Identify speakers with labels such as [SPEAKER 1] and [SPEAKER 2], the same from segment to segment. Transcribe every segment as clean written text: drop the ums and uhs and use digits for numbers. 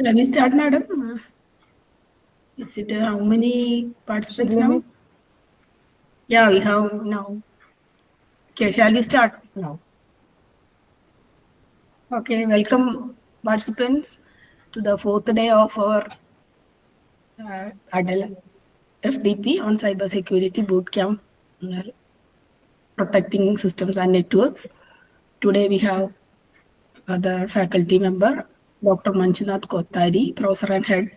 [SPEAKER 1] Shall we start, madam? Is it how many participants now? Yeah, we have now. Okay, shall we start now? Okay, welcome participants to the fourth day of our ATAL FDP on cybersecurity bootcamp, protecting systems and networks. Today we have other faculty member, Dr. Manjunath Kotari, Professor and Head,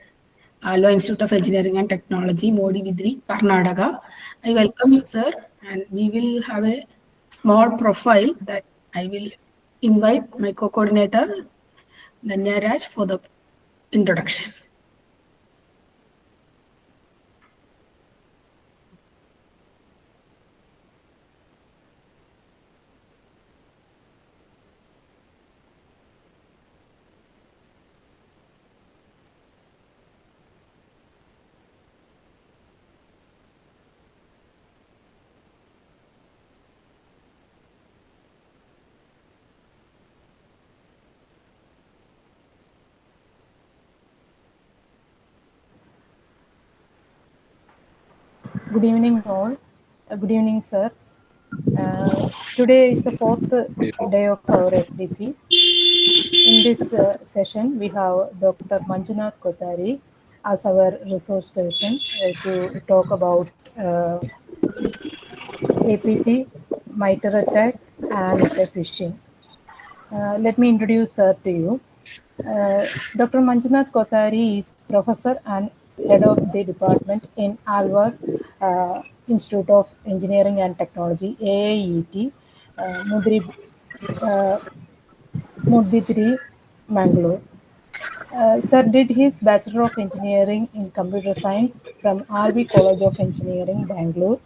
[SPEAKER 1] Alva Institute of Engineering and Technology, Moodbidre, Karnataka. I welcome you, sir, and we will have a small profile that I will invite my co-coordinator, Danya Raj, for the introduction.
[SPEAKER 2] Good evening, all. Good evening, sir. Today is the fourth day of our FDP. In this session, we have Dr. Manjunath Kotari as our resource person to talk about APT, MITREATTACK, and phishing. Let me introduce sir to you. Dr. Manjunath Kotari is professor and head of the department in Alva's Institute of Engineering and Technology, AIET, uh, Moodbidre, Mangalore. Sir did his Bachelor of Engineering in Computer Science from RV College of Engineering, Bangalore,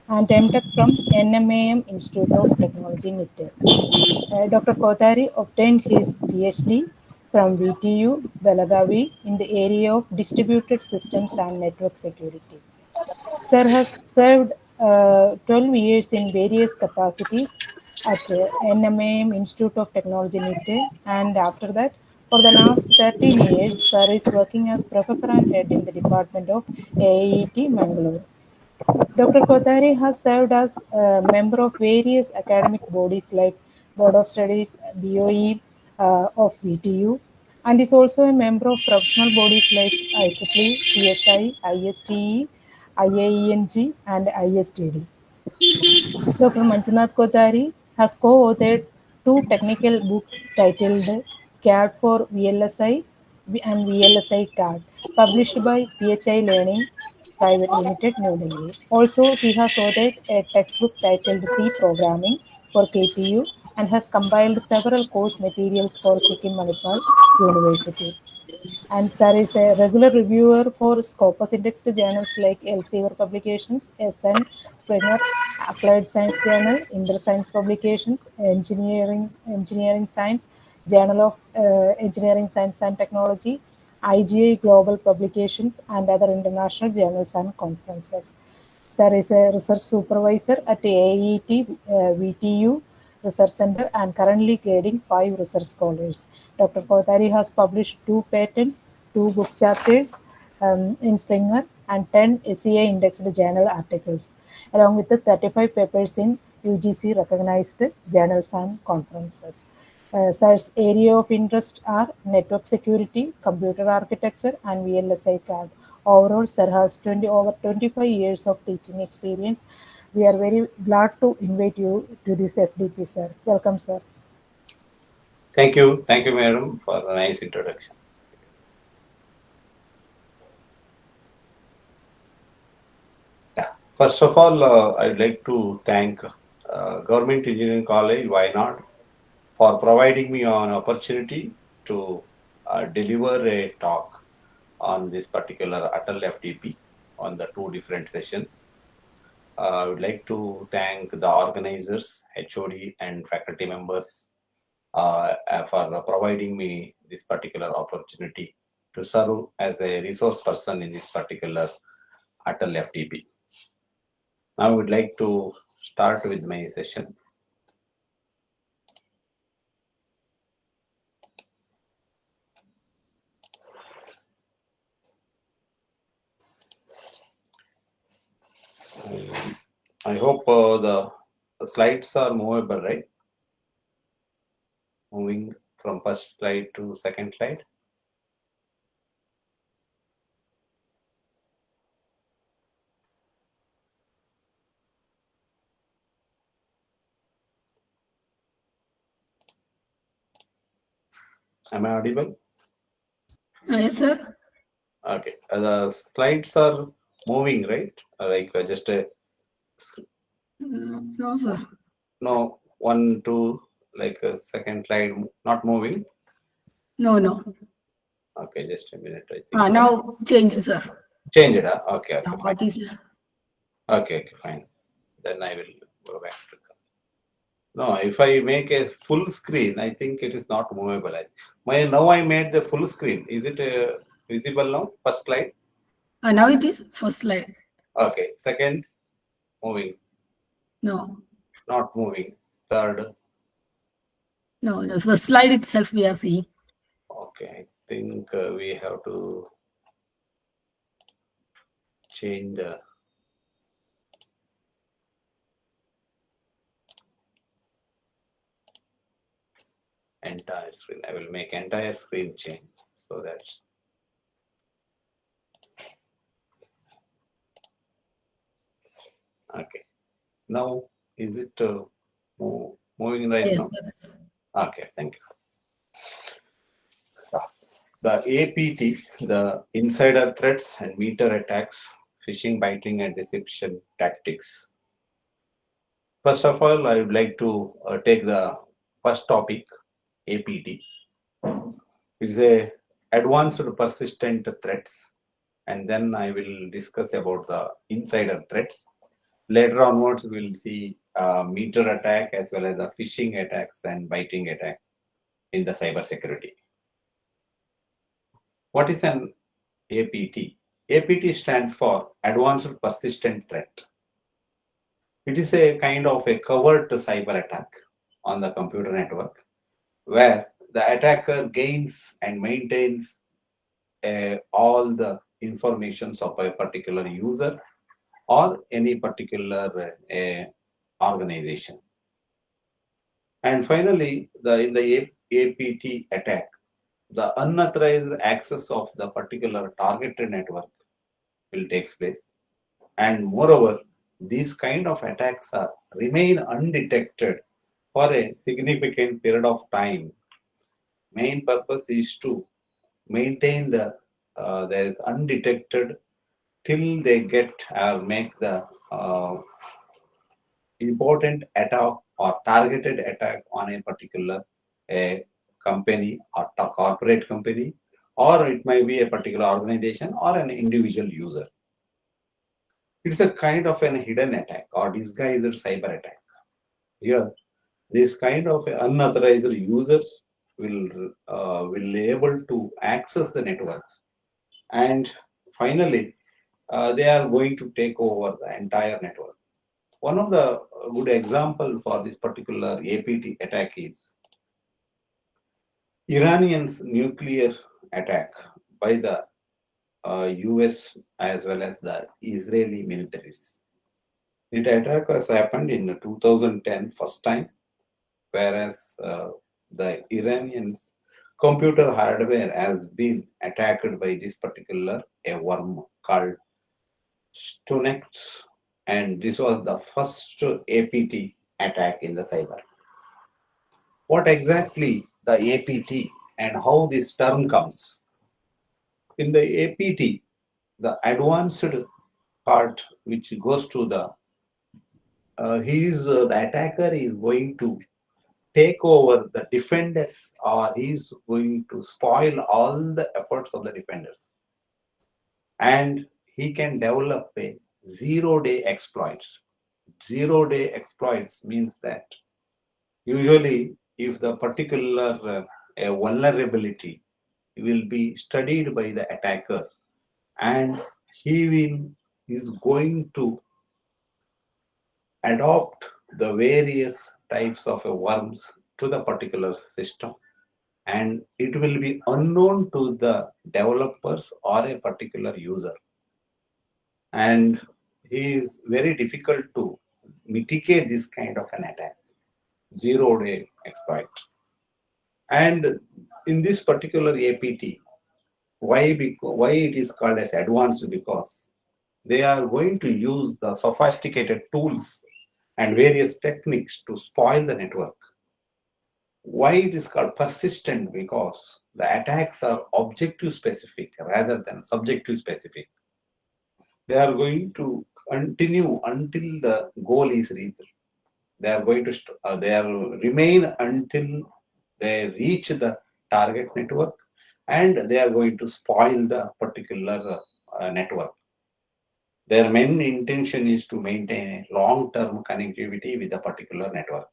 [SPEAKER 2] and MTech from NMAM Institute of Technology, MITREATTACK. Dr. Kotari obtained his PhD from VTU, Belagavi, in the area of distributed systems and network security. Sir has served 12 years in various capacities at NMAM Institute of Technology, MITRE, and after that, for the last 13 years, Sir is working as professor and head in the department of AIET, Mangalore. Dr. Kotari has served as a member of various academic bodies like Board of Studies, BOE of VTU, and is also a member of professional bodies like IEEE, CSI, ISTE, IAENG, and ISTD. Dr. Manjunath Kotari has co-authored two technical books titled CAD for VLSI and VLSI CAD, published by PHI Learning Private Limited, New Delhi. Also, he has authored a textbook titled C Programming for KTU and has compiled several course materials for Sikkim Manipal University. And Sir is a regular reviewer for Scopus indexed journals like Elsevier Publications, SN, Springer, Applied Science Journal, Interscience Publications, Engineering Science, Journal of Engineering Science and Technology, IGI Global Publications, and other international journals and conferences. Sir is a research supervisor at AET VTU Research Center and currently grading 5 research scholars. Dr. Kotari has published 2 patents, 2 book chapters in Springer, and 10 SEA indexed journal articles, along with the 35 papers in UGC recognized journals and conferences. Sir's area of interest are network security, computer architecture, and VLSI CAD. Overall, Sir has over 25 years of teaching experience. We are very glad to invite you to this FDP, sir. Welcome, sir.
[SPEAKER 3] Thank you, madam, for the nice introduction. Yeah. First of all, I'd like to thank Government Engineering College, Wayanad, for providing me an opportunity to deliver a talk on this particular ATAL FDP on the 2 different sessions. I would like to thank the organizers, HOD and faculty members for providing me this particular opportunity to serve as a resource person in this particular ATAL FDP. Now I would like to start with my session. I hope the slides are movable, right? Moving from first slide to second slide. Am I audible?
[SPEAKER 1] Yes, sir.
[SPEAKER 3] Okay. The slides are moving, right? Like just a
[SPEAKER 1] No, sir.
[SPEAKER 3] no 1, 2, like a second slide not moving.
[SPEAKER 1] No.
[SPEAKER 3] Okay, just a minute. I think
[SPEAKER 1] Now change, sir.
[SPEAKER 3] change it. Okay,
[SPEAKER 1] Now
[SPEAKER 3] fine.
[SPEAKER 1] what is
[SPEAKER 3] Okay, fine. Then I will go back to the. No, if I make a full screen, I think it is not movable. Now I made the full screen. Is it visible now? First slide.
[SPEAKER 1] now it is first slide.
[SPEAKER 3] Okay. Second, moving.
[SPEAKER 1] No.
[SPEAKER 3] Not moving. Third.
[SPEAKER 1] No. The slide itself we are seeing.
[SPEAKER 3] Okay. I think we have to change the entire screen. I will make entire screen change. So that's okay. Now is it moving right
[SPEAKER 1] Yes,
[SPEAKER 3] now?
[SPEAKER 1] sir.
[SPEAKER 3] Okay, thank you. The APT, the insider threats and meter attacks, phishing, biting, and deception tactics. First of all, I would like to take the first topic, APT. It's a advanced persistent threats, and then I will discuss about the insider threats. Later onwards, we will see meter attack as well as the phishing attacks and biting attacks in the cyber security. What is an APT? APT stands for Advanced Persistent Threat. It is a kind of a covert cyber attack on the computer network where the attacker gains and maintains all the informations of a particular user or any particular organization. And finally, in the APT attack, the unauthorized access of the particular targeted network will take place. And moreover, these kind of attacks remain undetected for a significant period of time. Main purpose is to maintain there is undetected till they get or make the important attack or targeted attack on a particular company or corporate company, or it might be a particular organization or an individual user. It's a kind of an hidden attack or disguised cyber attack. Here, this kind of unauthorized users will able to access the networks, and finally, they are going to take over the entire network. One of the good example for this particular APT attack is Iranian's nuclear attack by the US as well as the Israeli militaries. The attack has happened in 2010 first time, whereas the Iranians computer hardware has been attacked by this particular a worm called Stunex, and this was the first APT attack in the cyber. What exactly the APT and how this term comes? In the APT, the advanced part which goes to the the attacker is going to take over the defenders, or he's going to spoil all the efforts of the defenders, and he can develop a zero-day exploits. Zero-day exploits means that usually if the particular a vulnerability will be studied by the attacker, and he is going to adopt the various types of worms to the particular system, and it will be unknown to the developers or a particular user, and is very difficult to mitigate this kind of an attack, zero-day exploit. And in this particular APT, why it is called as advanced? Because they are going to use the sophisticated tools and various techniques to spoil the network. Why it is called persistent? Because the attacks are objective specific rather than subjective specific. They are going to continue until the goal is reached. They are going to they are remain until they reach the target network, and they are going to spoil the particular network. Their main intention is to maintain a long-term connectivity with a particular network.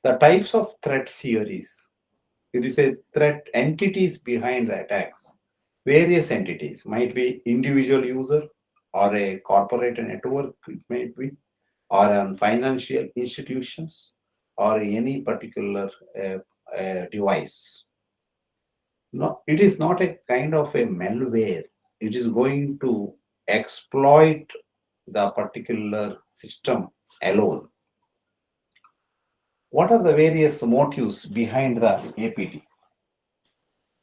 [SPEAKER 3] The types of threats here is, it is a threat entities behind the attacks. Various entities might be individual user or a corporate network, it might be, or on financial institutions or any particular device. No, it is not a kind of a malware. It is going to exploit the particular system alone. What are the various motives behind the APT?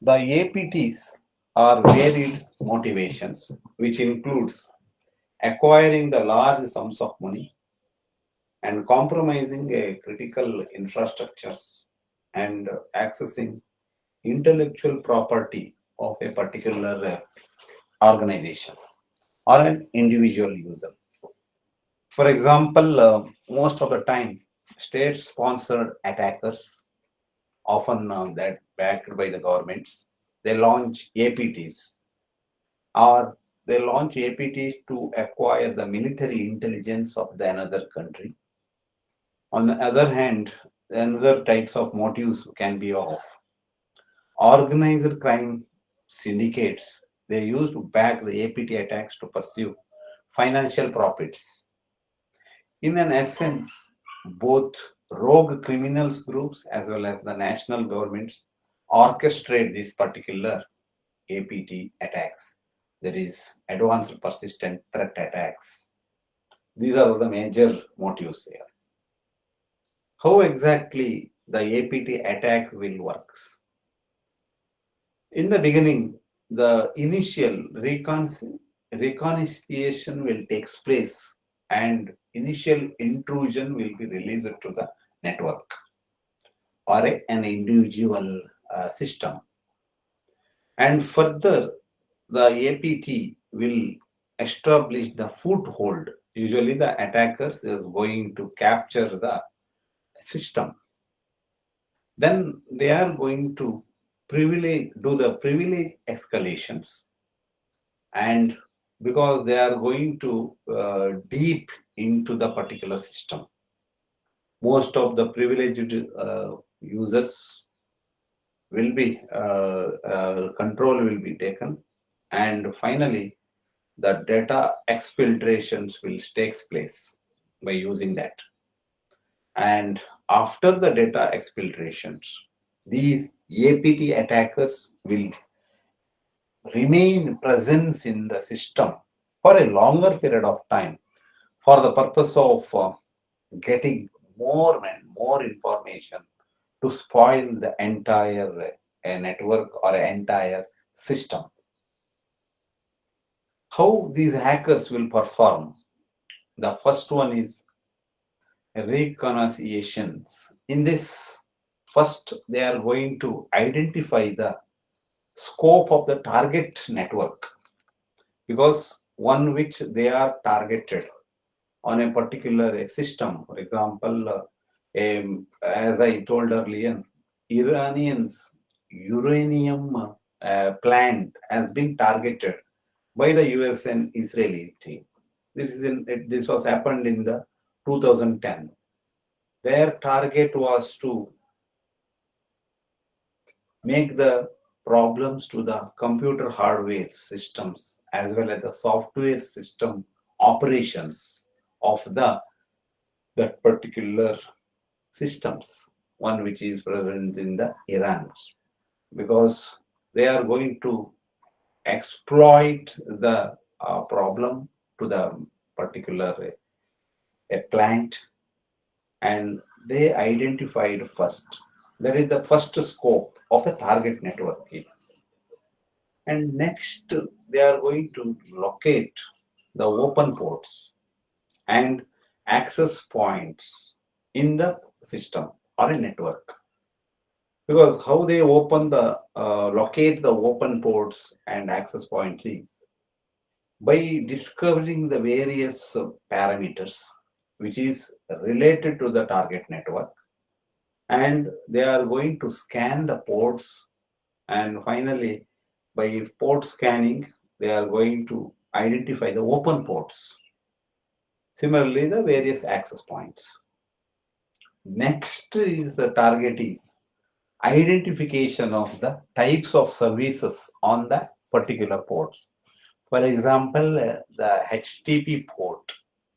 [SPEAKER 3] The APTs are varied motivations, which includes acquiring the large sums of money and compromising a critical infrastructures and accessing intellectual property of a particular organization or an individual user. For example, most of the times, state-sponsored attackers, often that backed by the governments, they launch APTs, or they launch APTs to acquire the military intelligence of the another country. On the other hand, another types of motives can be of organized crime syndicates. They used to back the APT attacks to pursue financial profits. In an essence, both rogue criminals groups as well as the national governments orchestrate this particular APT attacks. That is advanced persistent threat attacks. These are the major motives here. How exactly the APT attack will works? In the beginning, the initial reconciliation will take place and initial intrusion will be released to the network or an individual system. And further, the APT will establish the foothold. Usually the attackers is going to capture the system. Then they are going to do the privilege escalations, and because they are going to deep into the particular system, most of the privileged users will be control will be taken, and finally the data exfiltrations will take place by using that. And after the data exfiltrations, these APT attackers will remain present in the system for a longer period of time for the purpose of getting more and more information to spoil the entire network or entire system. How these hackers will perform? The first one is reconnaissance. In this, first they are going to identify the scope of the target network, because one which they are targeted on a particular system. For example, as I told earlier, Iranians uranium plant has been targeted by the US and Israeli team. This was happened in the 2010. Their target was to make the problems to the computer hardware systems as well as the software system operations of that particular systems, one which is present in the Iran, because they are going to exploit the problem to the particular a plant, and they identified first. That is the first scope of the target network is. And next, they are going to locate the open ports and access points in the system or a network. Because how they locate the open ports and access points is by discovering the various parameters which is related to the target network, and they are going to scan the ports, and finally by port scanning they are going to identify the open ports, similarly the various access points. Next is the target is identification of the types of services on the particular ports. For example, the HTTP port,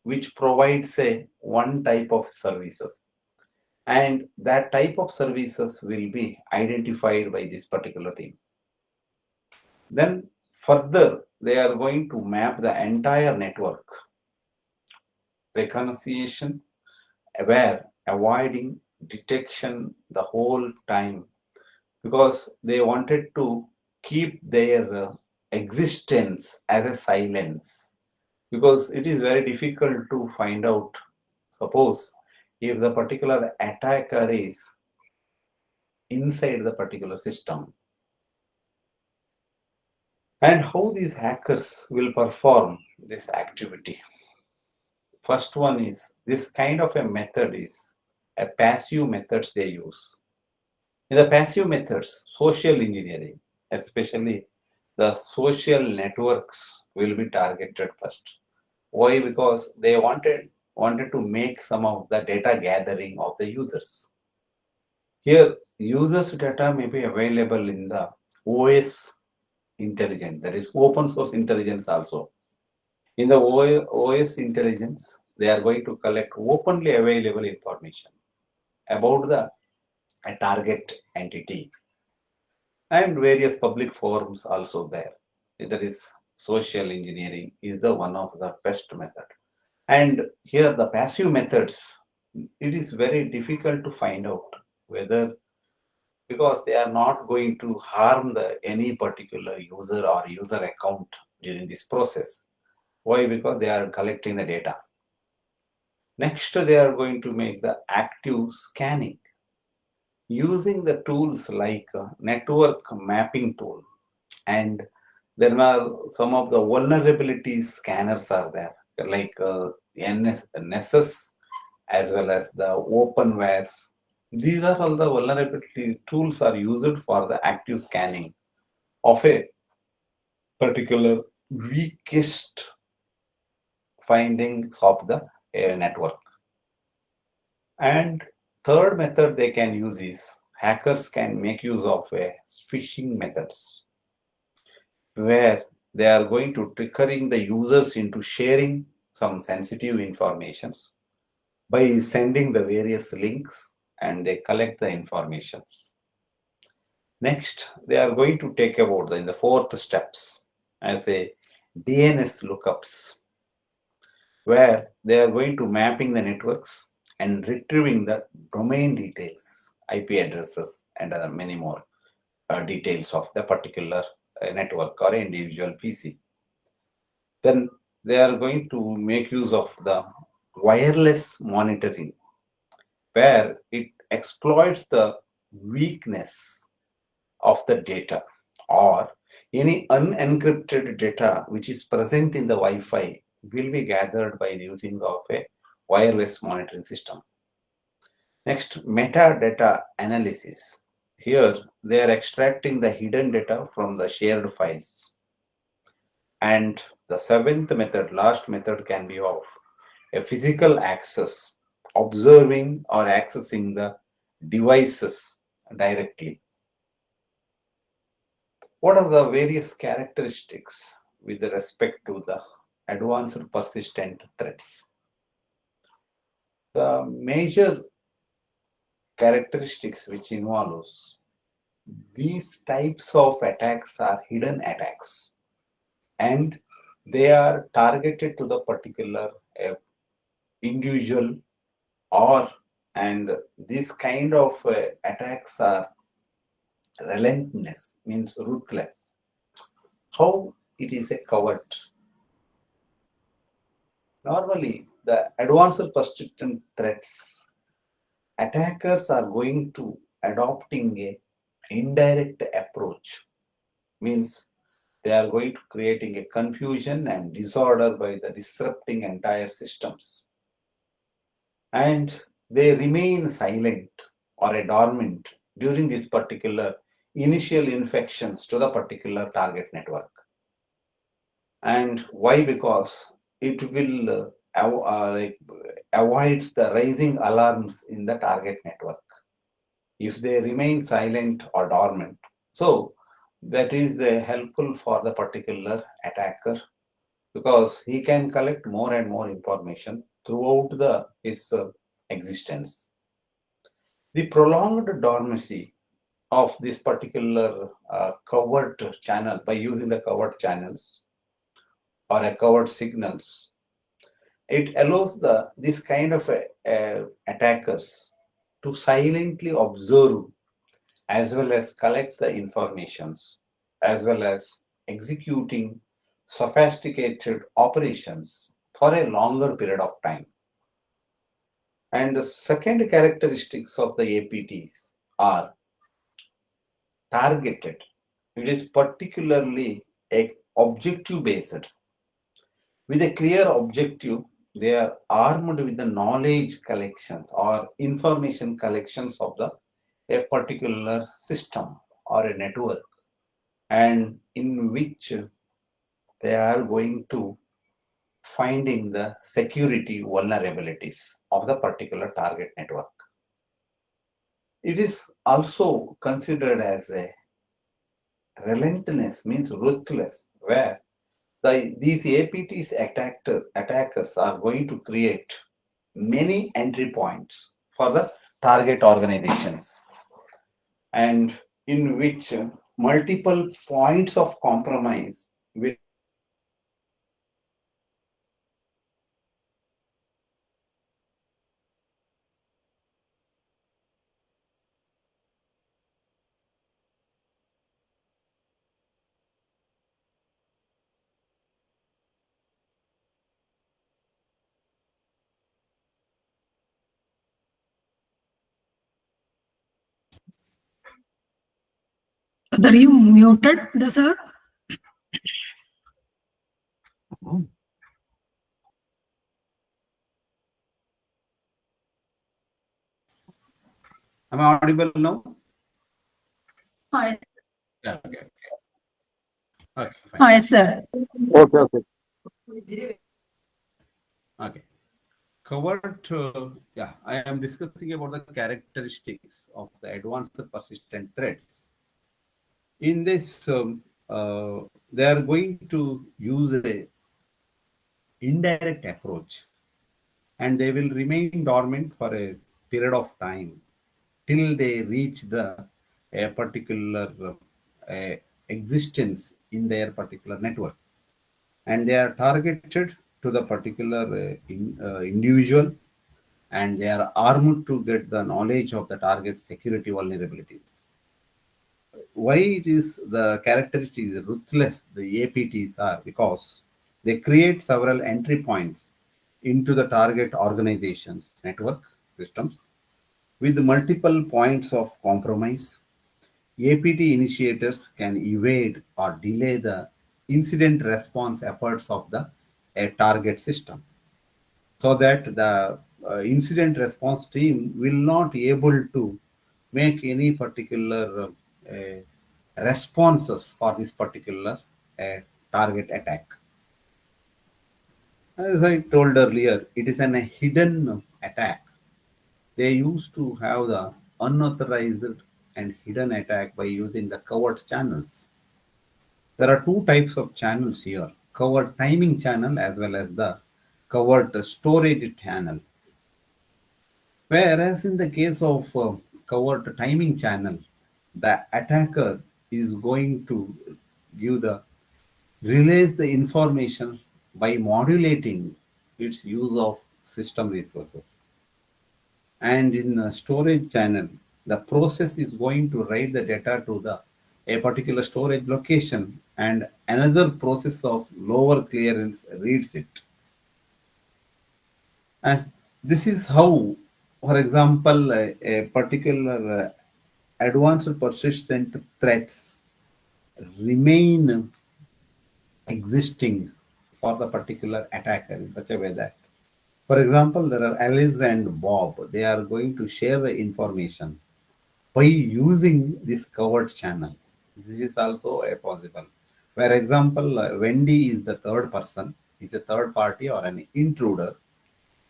[SPEAKER 3] which provides a one type of services, and that type of services will be identified by this particular team. Then further, they are going to map the entire network reconciliation, where avoiding detection the whole time, because they wanted to keep their existence as a silence, because it is very difficult to find out, suppose if the particular attacker is inside the particular system, and how these hackers will perform this activity. First one is this kind of a method is a passive methods they use. In the passive methods, social engineering, especially the social networks, will be targeted first. Why? Because they wanted to make some of the data gathering of the users. Here, users' data may be available in the OS intelligence, that is open source intelligence also. In the OS intelligence, they are going to collect openly available information about the a target entity, and various public forums also there. That is social engineering is the one of the best method. And here the passive methods, it is very difficult to find out whether, because they are not going to harm any particular user or user account during this process. Why? Because they are collecting the data. Next, they are going to make the active scanning using the tools like network mapping tool, and there are some of the vulnerability scanners are there, like Nessus as well as the OpenVAS. These are all the vulnerability tools are used for the active scanning of a particular weakest findings of the network. And third method they can use is hackers can make use of phishing methods, where they are going to triggering the users into sharing some sensitive informations by sending the various links, and they collect the informations. Next, they are going to take about in the fourth steps as a DNS lookups, where they are going to mapping the networks and retrieving the domain details, IP addresses, and many more details of the particular network or individual PC. Then they are going to make use of the wireless monitoring, where it exploits the weakness of the data or any unencrypted data which is present in the Wi-Fi will be gathered by using of a wireless monitoring system. Next, metadata analysis. Here they are extracting the hidden data from the shared files. And the seventh method, last method, can be of a physical access, observing or accessing the devices directly. What are the various characteristics with respect to the advanced persistent threats? The major characteristics which involves these types of attacks are hidden attacks, and they are targeted to the particular individual, and this kind of attacks are relentless, means ruthless. How it is a covert? Normally, the advanced persistent threats, attackers are going to adopting a indirect approach, means they are going to creating a confusion and disorder by the disrupting entire systems, and they remain silent or dormant during this particular initial infections to the particular target network. And why? Because it will avoids the rising alarms in the target network if they remain silent or dormant. So that is helpful for the particular attacker, because he can collect more and more information throughout his existence. The prolonged dormancy of this particular covert channel, by using the covert channels or a covert signals, it allows this kind of attackers to silently observe as well as collect the informations, as well as executing sophisticated operations for a longer period of time. And the second characteristics of the APTs are targeted. It is particularly objective based. With a clear objective, they are armed with the knowledge collections or information collections of a particular system or a network, and in which they are going to finding the security vulnerabilities of the particular target network. It is also considered as a relentless, means ruthless, where these APTs attackers are going to create many entry points for the target organizations, and in which multiple points of compromise will
[SPEAKER 1] Are you muted, the sir?
[SPEAKER 3] Am I audible now?
[SPEAKER 1] Hi.
[SPEAKER 3] Yeah, okay. Okay, fine.
[SPEAKER 1] Hi, sir.
[SPEAKER 4] Okay.
[SPEAKER 3] Okay. Covert, yeah, I am discussing about the characteristics of the advanced persistent threats. In this, they are going to use a indirect approach, and they will remain dormant for a period of time till they reach a particular existence in their particular network, and they are targeted to the particular individual, and they are armed to get the knowledge of the target security vulnerabilities. Why it is the characteristics ruthless, the APTs are because they create several entry points into the target organization's network systems with multiple points of compromise. APT initiators can evade or delay the incident response efforts of the a target system, so that the incident response team will not be able to make any particular responses for this particular target attack. As I told earlier, it is a hidden attack. They used to have the unauthorized and hidden attack by using the covert channels. There are two types of channels here: covert timing channel as well as the covert storage channel. Whereas in the case of covert timing channel, the attacker is going to give the relays the information by modulating its use of system resources. And in the storage channel, the process is going to write the data to the a particular storage location, and another process of lower clearance reads it. And this is how, for example, a particular advanced persistent threats remain existing for the particular attacker in such a way that, for example, there are Alice and Bob. They are going to share the information by using this covered channel. This is also a possible. For example, Wendy is the third person, is a third party or an intruder.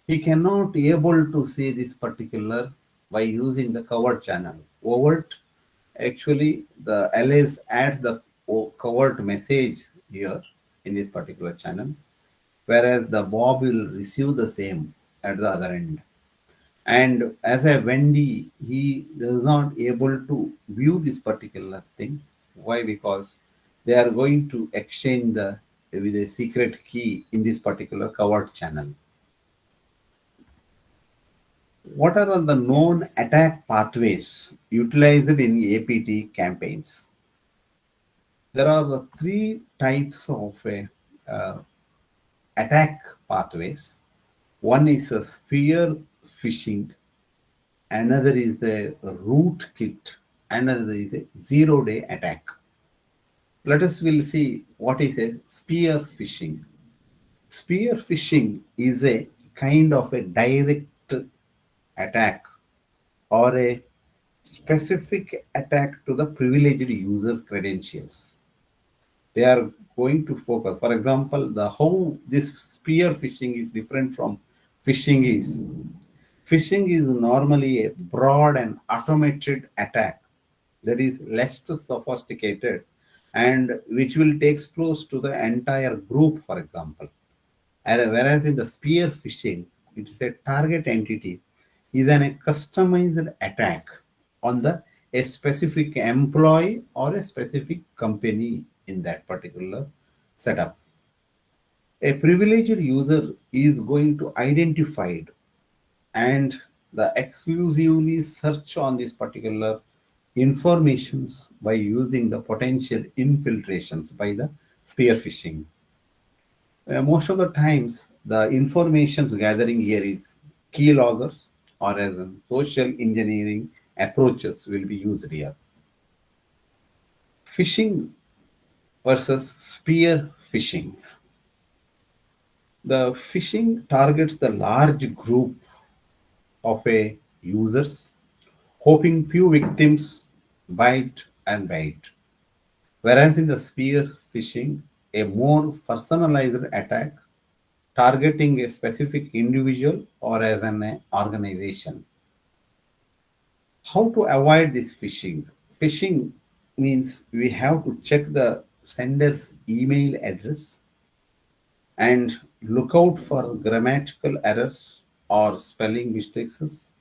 [SPEAKER 3] He cannot able to see this particular by using the covered channel. Overt, actually, the Alice adds the covert message here in this particular channel, whereas the Bob will receive the same at the other end. And as a Wendy, he is not able to view this particular thing. Why? Because they are going to exchange the with a secret key in this particular covered channel. What are the known attack pathways utilized in APT campaigns? There are three types of uh, attack pathways. One is a spear phishing, another is the rootkit, another is a zero-day attack. Let us will see what is a spear phishing. Spear phishing is a kind of a direct attack or a specific attack to the privileged user's credentials. They are going to focus. For example, the how this spear phishing is different from phishing is. Phishing is normally a broad and automated attack that is less sophisticated and which will take close to the entire group, for example. Whereas in the spear phishing, it is a target entity is a customized attack on the a specific employee or a specific company in that particular setup. A privileged user is going to identify it and the exclusively search on this particular informations by using the potential infiltrations by the spear phishing. Most of the times, the information gathering here is keyloggers or as in social engineering approaches will be used here. Phishing versus spear phishing. The phishing targets the large group of a users, hoping few victims bite. Whereas in the spear phishing, a more personalized attack targeting a specific individual or as an organization. How to avoid this phishing? Phishing means we have to check the sender's email address and look out for grammatical errors or spelling mistakes.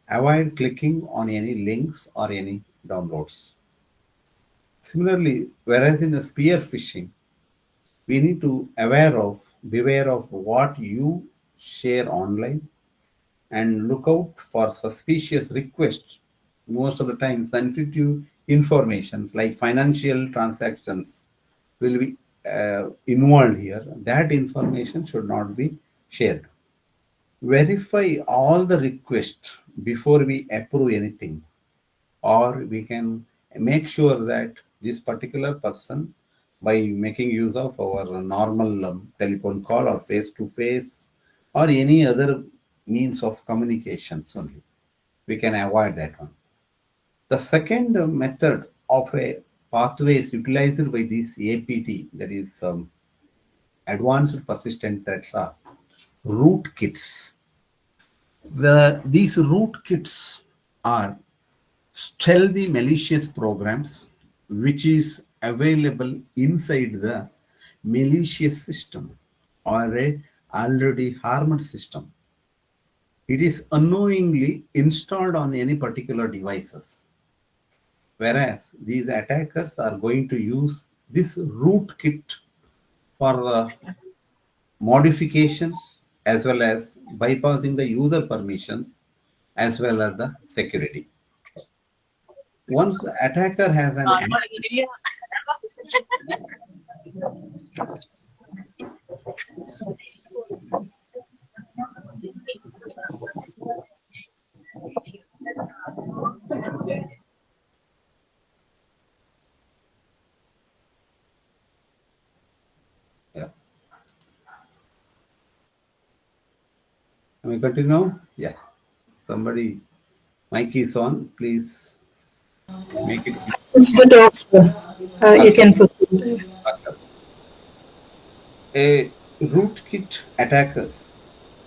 [SPEAKER 3] Avoid clicking on any links or any downloads. Similarly, whereas in the spear phishing, we need to beware of what you share online and look out for suspicious requests. Most of the time, sensitive informations like financial transactions will be involved here. That information should not be shared. Verify all the requests before we approve anything, or we can make sure that this particular person, by making use of our normal telephone call or face to face or any other means of communications only, we can avoid that one. The second method of a pathway is utilized by this APT, that is advanced persistent threats, are rootkits. These rootkits are stealthy malicious programs which is available inside the malicious system or a already harmed system. It is unknowingly installed on any particular devices. Whereas these attackers are going to use this rootkit for modifications as well as bypassing the user permissions as well as the security. Once the attacker has an access, yeah. Can we continue? Yeah. Somebody, mic is on. Please make it.
[SPEAKER 1] It's the top, sir. You
[SPEAKER 3] Okay.
[SPEAKER 1] can proceed.
[SPEAKER 3] Okay. A rootkit attackers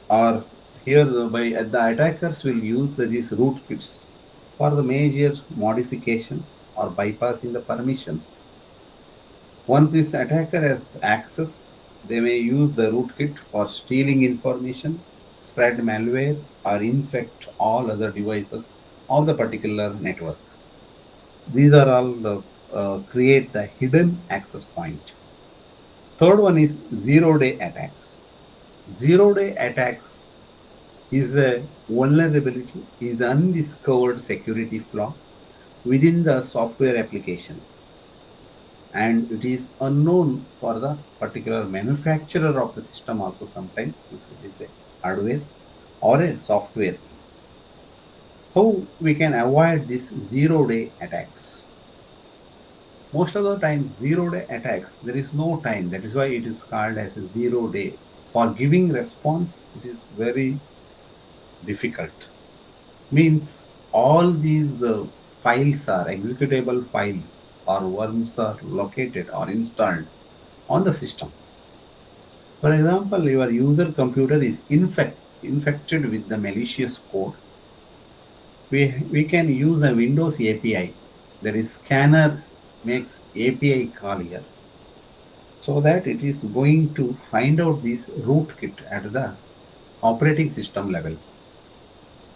[SPEAKER 3] are here by the attackers will use these rootkits for the major modifications or bypassing the permissions. Once this attacker has access, they may use the rootkit for stealing information, spread malware, or infect all other devices of the particular network. These are all create the hidden access point. Third one is zero-day attacks. Zero-day attacks is a vulnerability, is undiscovered security flaw within the software applications, and it is unknown for the particular manufacturer of the system also sometimes if it is a hardware or a software. How we can avoid these zero-day attacks? Most of the time, zero-day attacks, there is no time. That is why it is called as a zero-day. For giving response, it is very difficult. Means all these files are executable files or worms are located or installed on the system. For example, your user computer is infected with the malicious code. We can use a Windows API. That is scanner makes API call here, so that it is going to find out this rootkit at the operating system level,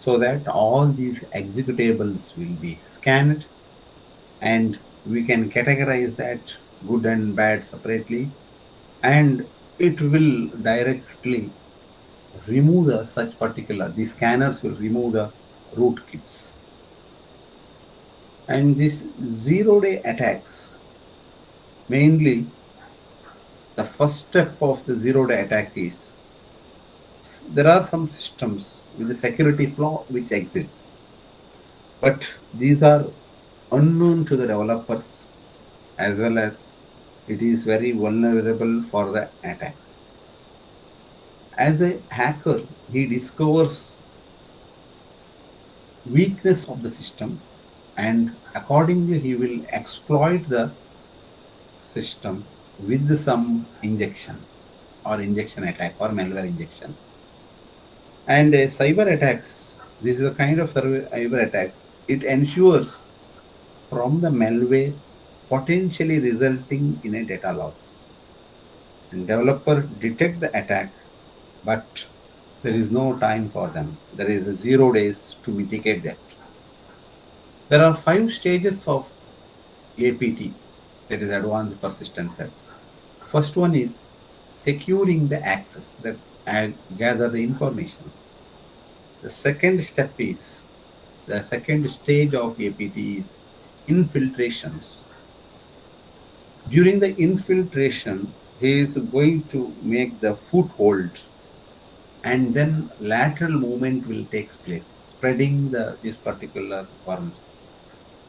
[SPEAKER 3] so that all these executables will be scanned and we can categorize that good and bad separately, and it will directly remove the such particular, the scanners will remove the rootkits. And these zero-day attacks, mainly the first step of the zero-day attack is there are some systems with a security flaw which exists, but these are unknown to the developers as well as it is very vulnerable for the attacks. As a hacker, he discovers weakness of the system and accordingly he will exploit the system with some injection or injection attack or malware injections. And cyber attacks, this is a kind of cyber attacks, it ensures from the malware potentially resulting in a data loss. And developer detect the attack, but there is no time for them. There is 0 days to mitigate that. There are 5 stages of APT, that is advanced persistent threat. First one is securing the access that gather the informations. The second step is, the second stage of APT is infiltrations. During the infiltration, he is going to make the foothold and then lateral movement will take place, spreading these particular worms.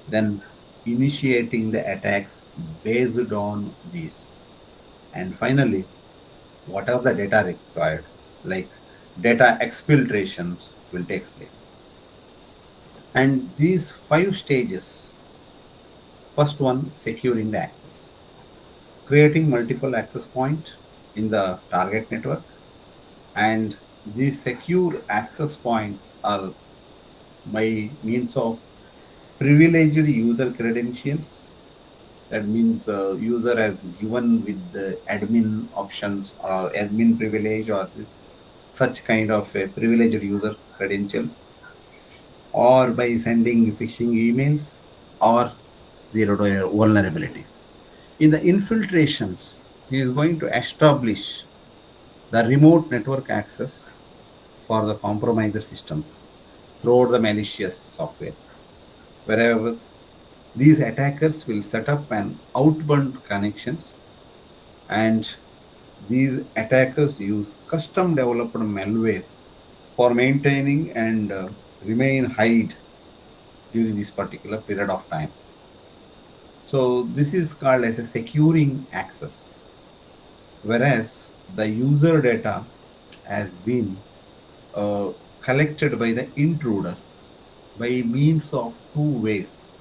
[SPEAKER 3] Then initiating the attacks based on these. And finally, whatever the data required, like data exfiltrations will take place. And these 5 stages, first one, securing the access, creating multiple access points in the target network, and these secure access points are by means of privileged user credentials. That means user has given with the admin options or admin privilege or this such kind of privileged user credentials, or by sending phishing emails or zero-day vulnerabilities. In the infiltrations, he is going to establish the remote network access for the compromised systems throughout the malicious software. Wherever these attackers will set up an outbound connections, and these attackers use custom developed malware for maintaining and remain hide during this particular period of time. So this is called as a securing access, whereas the user data has been uh, collected by the intruder by means of two ways.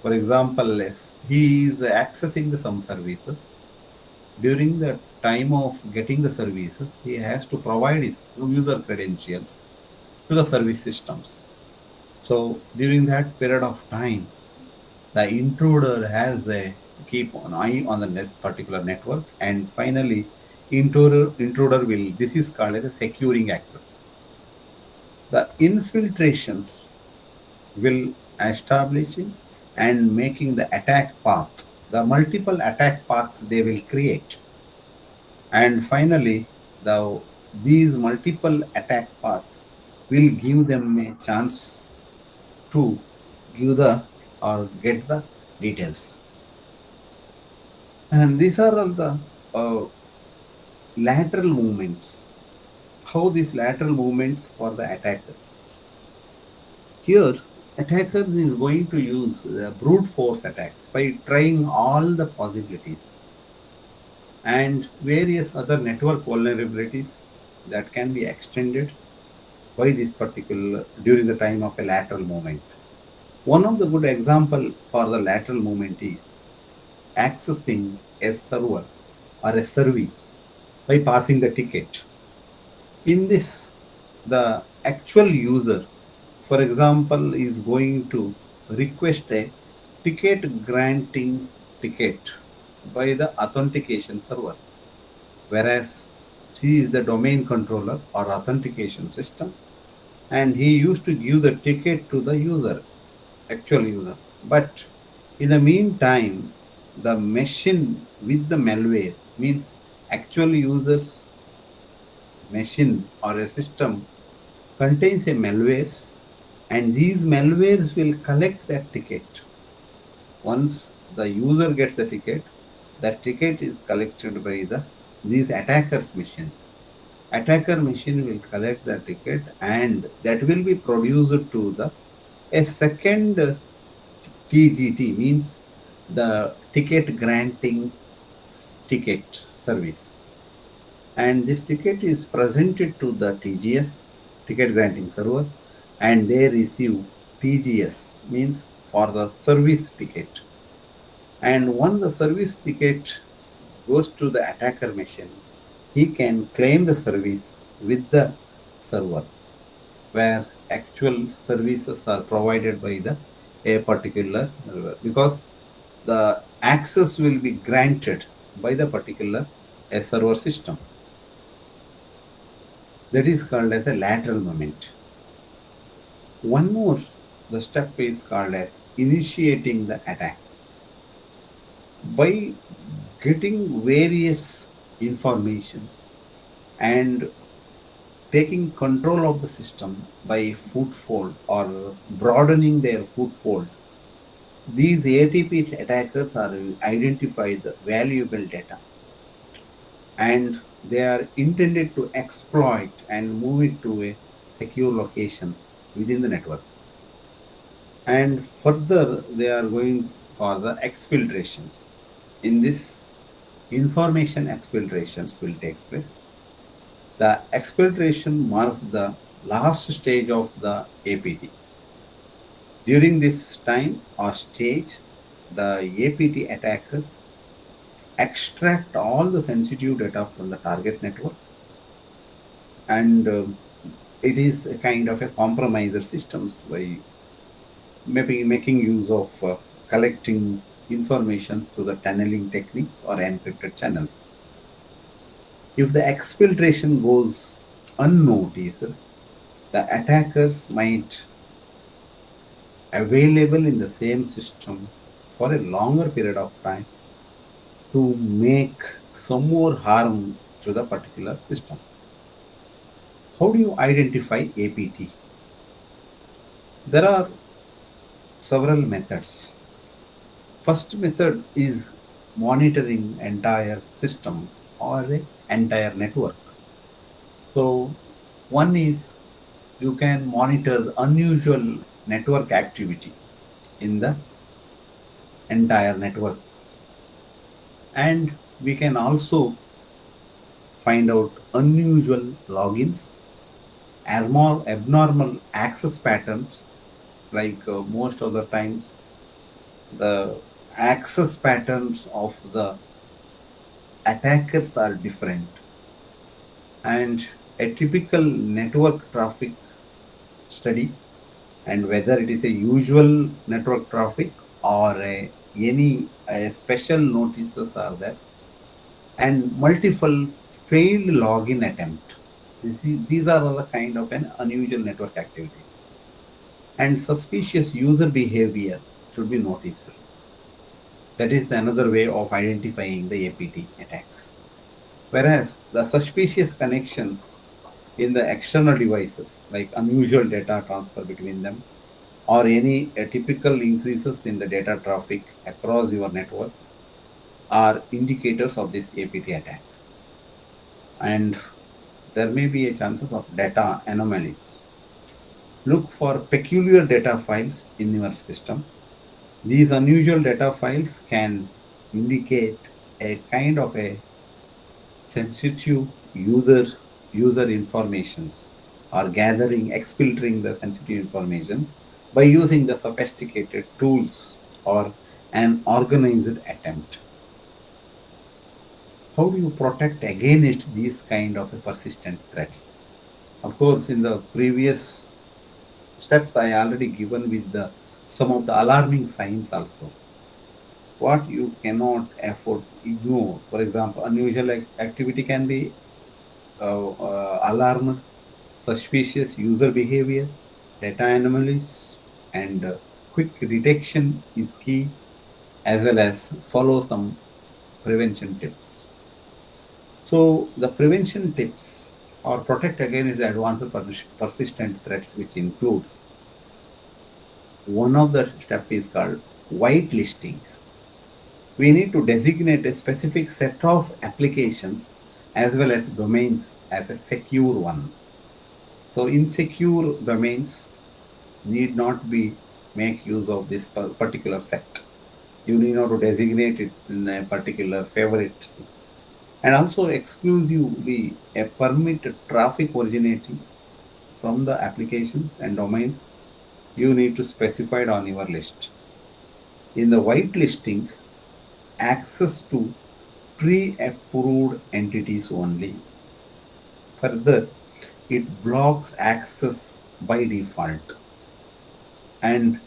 [SPEAKER 3] For example, as he is accessing some services. During the time of getting the services, he has to provide his user credentials to the service systems. So during that period of time, the intruder has a keep an eye on the particular network, and finally, intruder will. This is called as a securing access. The infiltrations will establishing and making the attack path. The multiple attack paths they will create, and finally, these multiple attack paths will give them a chance to give the or get the details. And these are all the uh, lateral movements. How these lateral movements for the attackers. Here, attackers is going to use the brute force attacks by trying all the possibilities and various other network vulnerabilities that can be extended by this particular during the time of a lateral movement. One of the good example for the lateral movement is accessing a server or a service by passing the ticket. In this, the actual user, for example, is going to request a ticket granting ticket by the authentication server, whereas she is the domain controller or authentication system, and he used to give the ticket to the user, actual user. But in the meantime, the machine with the malware means actual users machine or a system contains a malwares, and these malwares will collect that ticket. Once the user gets the ticket, that ticket is collected by the these attackers machine. Attacker machine will collect the ticket, and that will be produced to the a second TGT, means the ticket granting ticket service, and this ticket is presented to the TGS, ticket granting server, and they receive TGS, means for the service ticket. And once the service ticket goes to the attacker machine, he can claim the service with the server, where actual services are provided by the a particular server, because the access will be granted by the particular a server system. That is called as a lateral movement. One more, the step is called as initiating the attack. By getting various informations and taking control of the system by foothold or broadening their foothold, these ATP attackers are identified the valuable data, and they are intended to exploit and move it to a secure locations within the network. And further, they are going for the exfiltrations. In this, information exfiltrations will take place. The exfiltration marks the last stage of the APT. During this time or stage, the APT attackers extract all the sensitive data from the target networks, and it is a kind of a compromiser systems by maybe making use of collecting information through the tunneling techniques or encrypted channels. If the exfiltration goes unnoticed, the attackers might available in the same system for a longer period of time, to make some more harm to the particular system. How do you identify APT? There are several methods. First method is monitoring entire system or a entire network. So one is you can monitor unusual network activity in the entire network, and we can also find out unusual logins, abnormal access patterns, like most of the times the access patterns of the attackers are different, and a typical network traffic study, and whether it is a usual network traffic or any special notices are there, and multiple failed login attempt. These are all the kind of an unusual network activities, and suspicious user behavior should be noticed. That is another way of identifying the APT attack. Whereas the suspicious connections in the external devices, like unusual data transfer between them, or any typical increases in the data traffic across your network, are indicators of this APT attack. And there may be a chances of data anomalies. Look for peculiar data files in your system. These unusual data files can indicate a kind of a sensitive user informations, or gathering, exfiltrating the sensitive information by using the sophisticated tools or an organized attempt. How do you protect against these kind of persistent threats? Of course, in the previous steps I already given with the some of the alarming signs also. What you cannot afford ignore. For example, unusual activity can be alarmed, suspicious user behavior, data anomalies, and quick detection is key, as well as follow some prevention tips. So the prevention tips or protect against the advanced persistent threats, which includes one of the step is called whitelisting. We need to designate a specific set of applications as well as domains as a secure one. So insecure domains need not be make use of this particular set. You need not to designate it in a particular favorite, and also exclusively a permitted traffic originating from the applications and domains you need to specify it on your list. In the whitelisting, access to pre-approved entities only. Further, it blocks access by default, and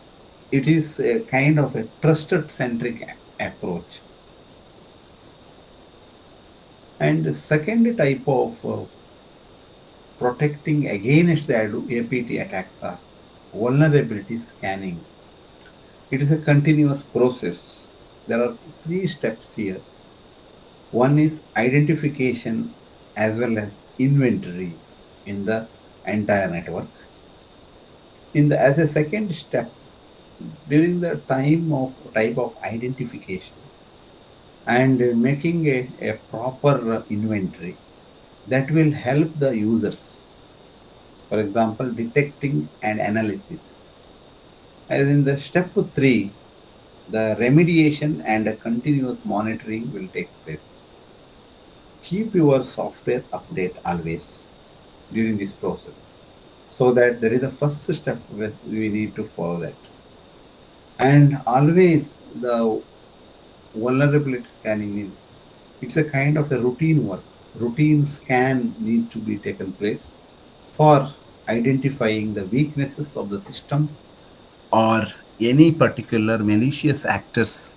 [SPEAKER 3] it is a kind of a trusted centric approach. And the second type of protecting against the APT attacks are vulnerability scanning. It is a continuous process. There are three steps here. One is identification as well as inventory in the entire network. As a second step, during the type of identification and making a proper inventory, that will help the users. For example, detecting and analysis. As in the step 3, the remediation and a continuous monitoring will take place. Keep your software update always during this process, so that there is the first step where we need to follow that. And always the vulnerability scanning is, it's a kind of a routine work. Routine scan need to be taken place for identifying the weaknesses of the system or any particular malicious actors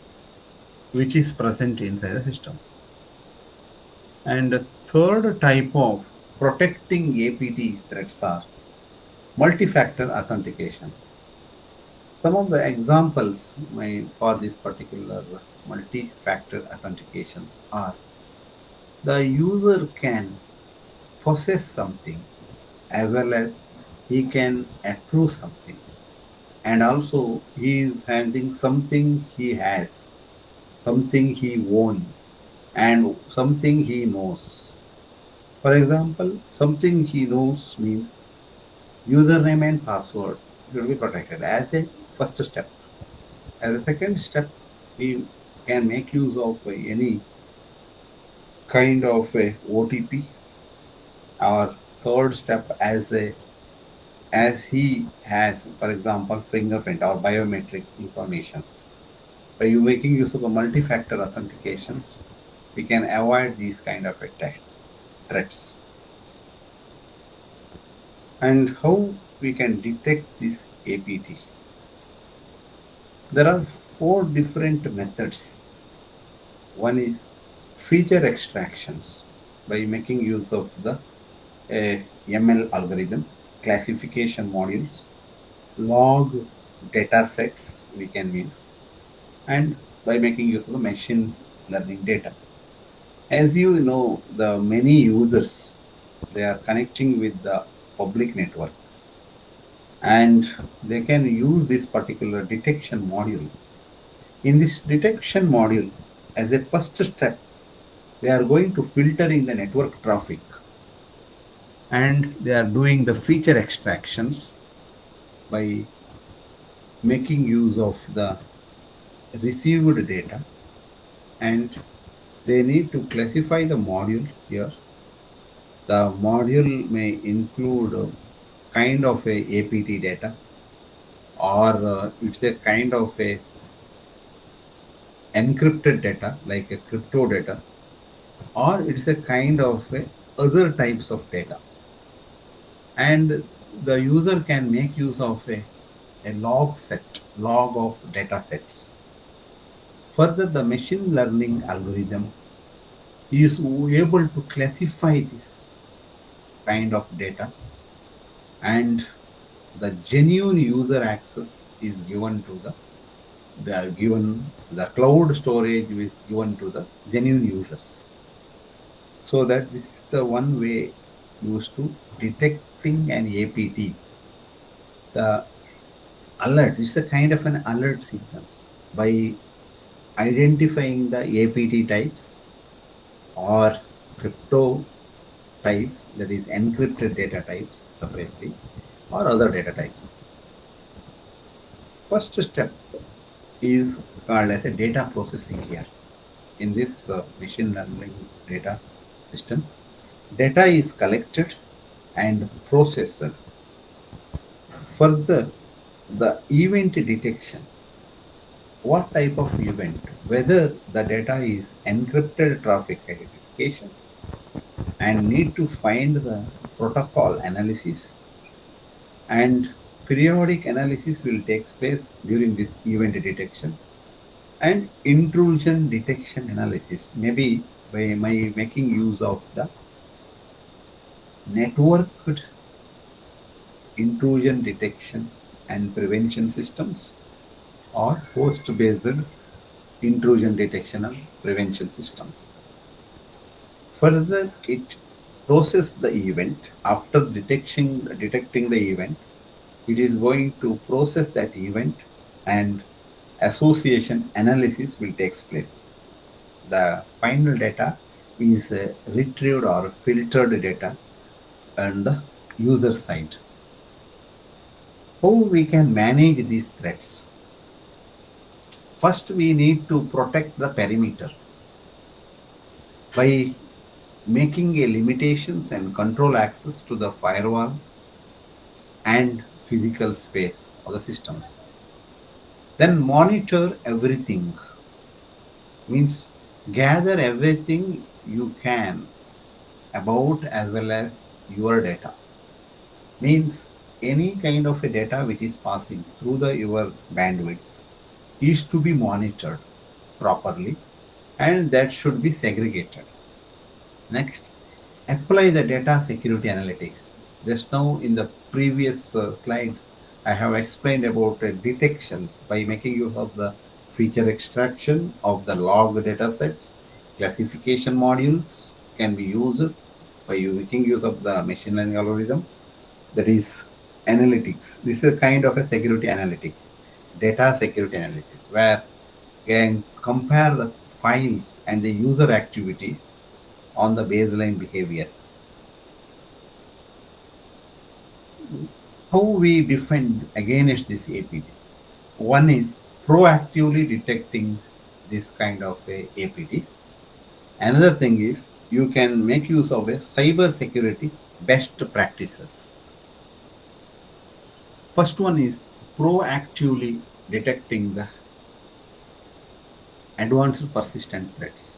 [SPEAKER 3] which is present inside the system. And the third type of protecting APT threats are multi-factor authentication. Some of the examples for this particular multi-factor authentications are: the user can possess something as well as he can approve something, and also he is having something he has, something he owns, and something he knows. For example, something he knows means username and password should be protected as a first step. As a second step, he can make use of any kind of a OTP, or third step as he has, for example, fingerprint or biometric informations. By you making use of a multi-factor authentication, we can avoid these kind of attack threats. And how we can detect this APT? There are four different methods. One is feature extractions by making use of the ML algorithm, classification modules, log data sets we can use, and by making use of the machine learning data. As you know, the many users, they are connecting with the public network, and they can use this particular detection module. In this detection module, as a first step, they are going to filtering the network traffic, and they are doing the feature extractions by making use of the received data, and they need to classify the module here. The module may include kind of a APT data, or it's a kind of a encrypted data like a crypto data, or it's a kind of a other types of data. And the user can make use of a log of data sets. Further, the machine learning algorithm is able to classify this kind of data, and the genuine user access is given to the cloud storage is given to the genuine users. So that this is the one way used to detecting an APTs. The alert is a kind of an alert signals by identifying the APT types or crypto types, that is encrypted data types separately, or other data types. First step is called as a data processing here. In this machine learning data system, data is collected and processed. Further, the event detection. What type of event? Whether the data is encrypted traffic identifications, and need to find the protocol analysis, and periodic analysis will take place during this event detection, and intrusion detection analysis maybe by making use of the networked intrusion detection and prevention systems, or host-based intrusion detection and prevention systems. Further, it processes the event after detecting the event. It is going to process that event, and association analysis will take place. The final data is retrieved or filtered data on the user side. How we can manage these threats? First, we need to protect the perimeter by making a limitations and control access to the firewall and physical space of the systems. Then monitor everything, means gather everything you can about as well as your data. Means any kind of a data which is passing through the your bandwidth is to be monitored properly, and that should be segregated. Next, apply the data security analytics. Just now in the previous slides, I have explained about detections by making use of the feature extraction of the log datasets. Classification modules can be used by making use of the machine learning algorithm. That is analytics. This is a kind of a security analytics, data security analytics, where you can compare the files and the user activities on the baseline behaviors. How we defend against this APT? One is proactively detecting this kind of APTs. Another thing is you can make use of a cyber security best practices. First one is proactively detecting the advanced persistent threats.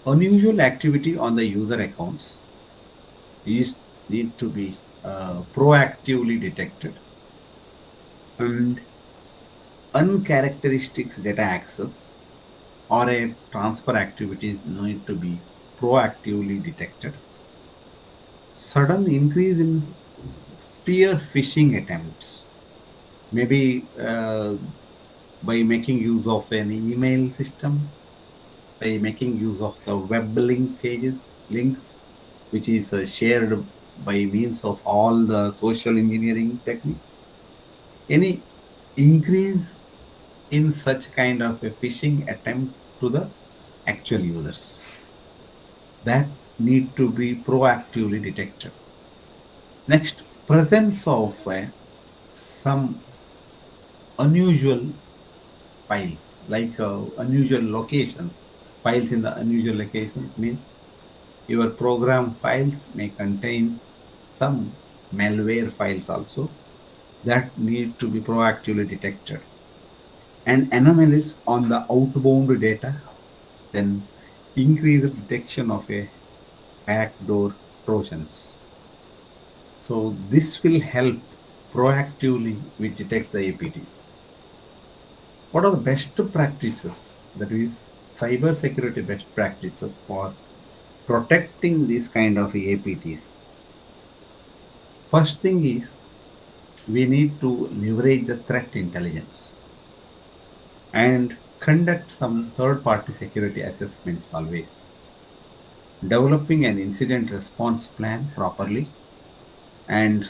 [SPEAKER 3] Unusual activity on the user accounts is need to be proactively detected, and uncharacteristic data access or a transfer activities need to be proactively detected. Sudden increase in spear phishing attempts, maybe by making use of an email system, by making use of the web link pages, links, which is shared by means of all the social engineering techniques. Any increase in such kind of a phishing attempt to the actual users, that need to be proactively detected. Next, presence of some unusual files, like unusual locations. Files in the unusual locations means your program files may contain some malware files also, that need to be proactively detected. And anomalies on the outbound data, then increased detection of a backdoor trojans. So this will help proactively we detect the APTs. What are the best practices? That is cyber security best practices for protecting this kind of APTs. First thing is we need to leverage the threat intelligence and conduct some third party security assessments always. Developing an incident response plan properly and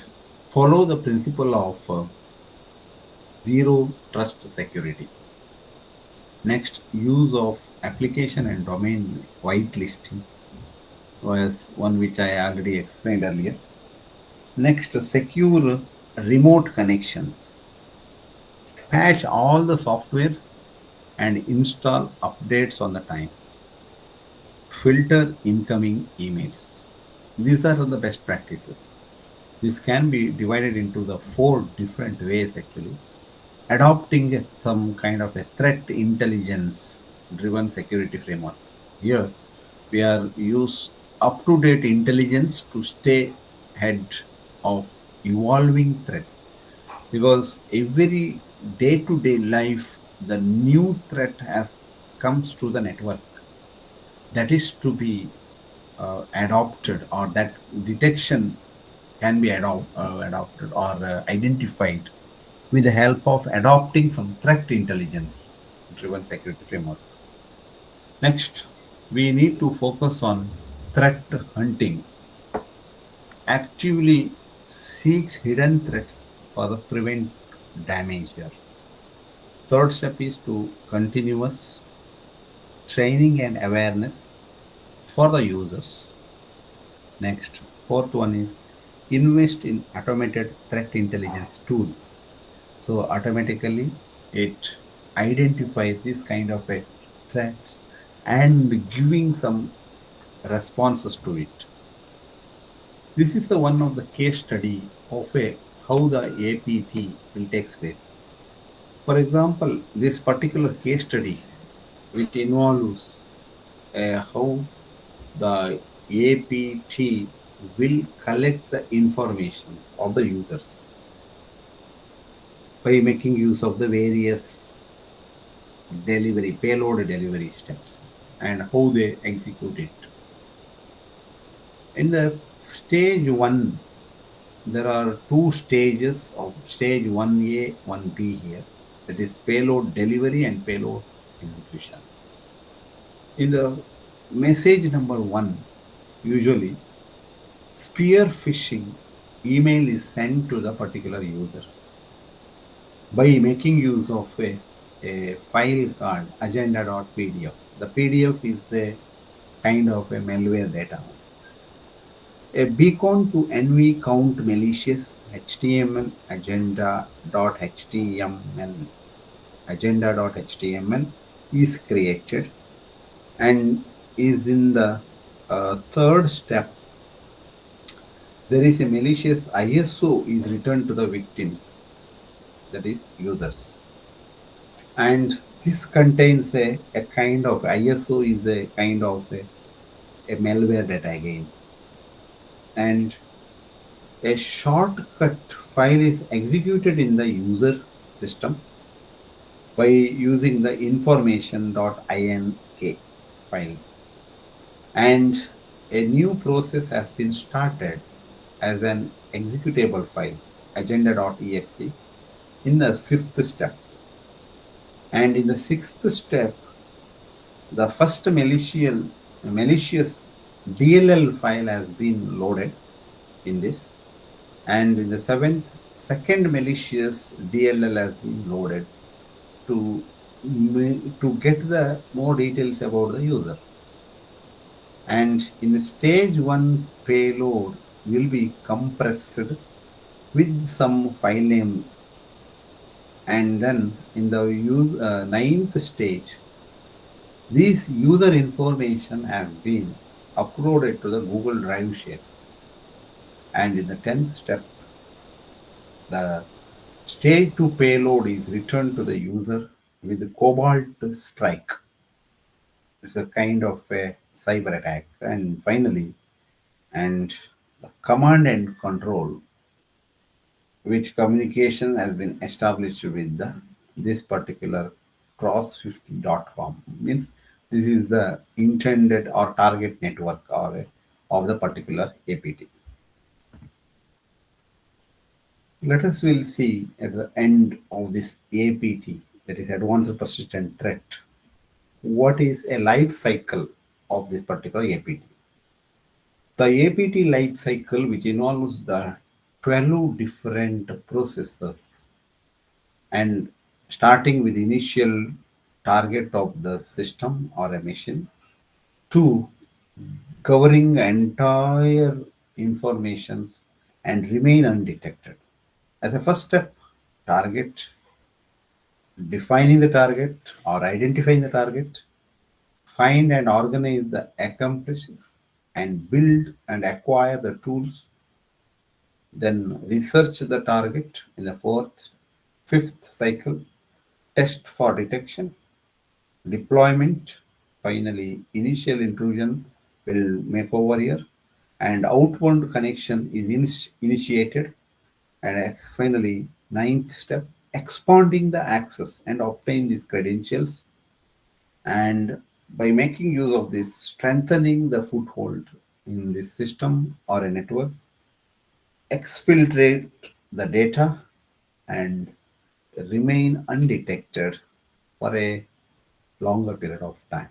[SPEAKER 3] follow the principle of zero trust security. Next, use of application and domain whitelisting was one which I already explained earlier. Next, secure remote connections. Patch all the software and install updates on the time. Filter incoming emails. These are the best practices. This can be divided into the 4 different ways actually. Adopting some kind of a threat intelligence driven security framework. Here we are use up to date intelligence to stay ahead of evolving threats, because every day to day life the new threat has comes to the network, that is to be adopted, or that detection can be adopted or identified with the help of adopting some threat intelligence driven security framework. Next, we need to focus on threat hunting. Actively seek hidden threats for the prevent damage here. Third step is to continuous training and awareness for the users. Next, fourth one is invest in automated threat intelligence tools. So automatically it identifies this kind of a threats and giving some responses to it. This is the one of the case study of how the APT will take place. For example, this particular case study which involves how the APT will collect the information of the users by making use of the various delivery payload delivery steps and how they execute it. In the stage 1, there are two stages of stage 1A, 1B here. That is payload delivery and payload execution. In the message number 1, usually spear phishing email is sent to the particular user by making use of a file called agenda.pdf. The PDF is a kind of a malware data. A beacon to envy count malicious HTML agenda.html is created and is in the third step. There is a malicious ISO is returned to the victims, that is users, and this contains a kind of ISO is a kind of a malware data again, and a shortcut file is executed in the user system by using the information.ink file, and a new process has been started as an executable files agenda.exe in the fifth step. And in the sixth step, the first malicious DLL file has been loaded in this, and in the seventh, second malicious DLL has been loaded to get the more details about the user. And in the stage 1, payload will be compressed with some file name, and then in the ninth stage, this user information has been uploaded to the Google Drive share. And in the 10th step, the stage 2 payload is returned to the user with the Cobalt Strike. It's a kind of a cyber attack. And finally, and the command and control, which communication has been established with this particular cross50.com, means this is the intended or target network or of the particular APT. Let us will see at the end of this APT, that is Advanced Persistent Threat, what is a life cycle of this particular APT. The APT life cycle, which involves the 12 different processes, and starting with initial target of the system or a machine to covering entire informations and remain undetected. As a first step, target, defining the target or identifying the target, find and organize the accomplices, and build and acquire the tools, then research the target in the fifth cycle, test for detection, deployment, finally initial intrusion will make over here, and outbound connection is initiated, and finally ninth step, expanding the access and obtain these credentials, and by making use of this, strengthening the foothold in this system or a network, exfiltrate the data and remain undetected for a longer period of time.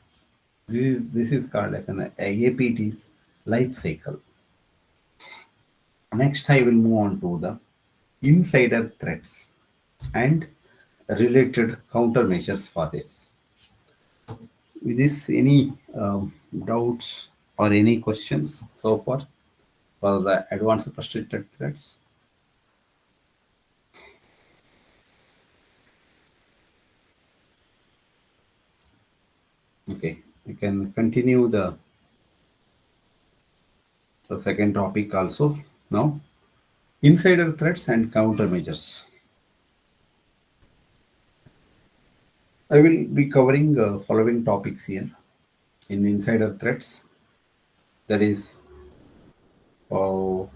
[SPEAKER 3] This is called as an APT's life cycle. Next, I will move on to the insider threats and related countermeasures for this. With this, any doubts or any questions so far for the advanced persistent threats? Okay, we can continue the second topic also now. Insider threats and countermeasures. I will be covering the following topics here in insider threats. That is about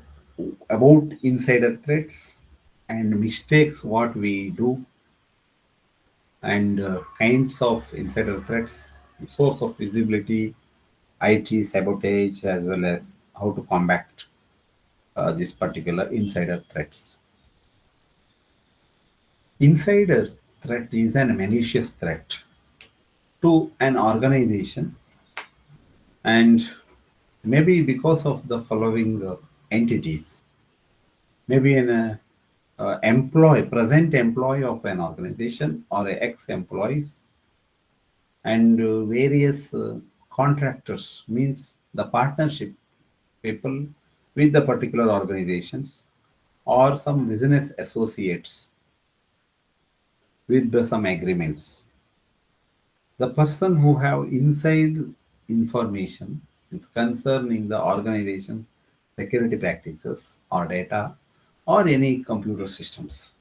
[SPEAKER 3] insider threats and mistakes what we do, and kinds of insider threats, source of visibility, IT sabotage, as well as how to combat. this particular insider threats. Insider threat is a malicious threat to an organization, and maybe because of the following entities, maybe an present employee of an organization or a ex-employees, and various contractors, means the partnership people with the particular organizations, or some business associates with some agreements. The person who have inside information is concerning the organization security practices or data or any computer systems.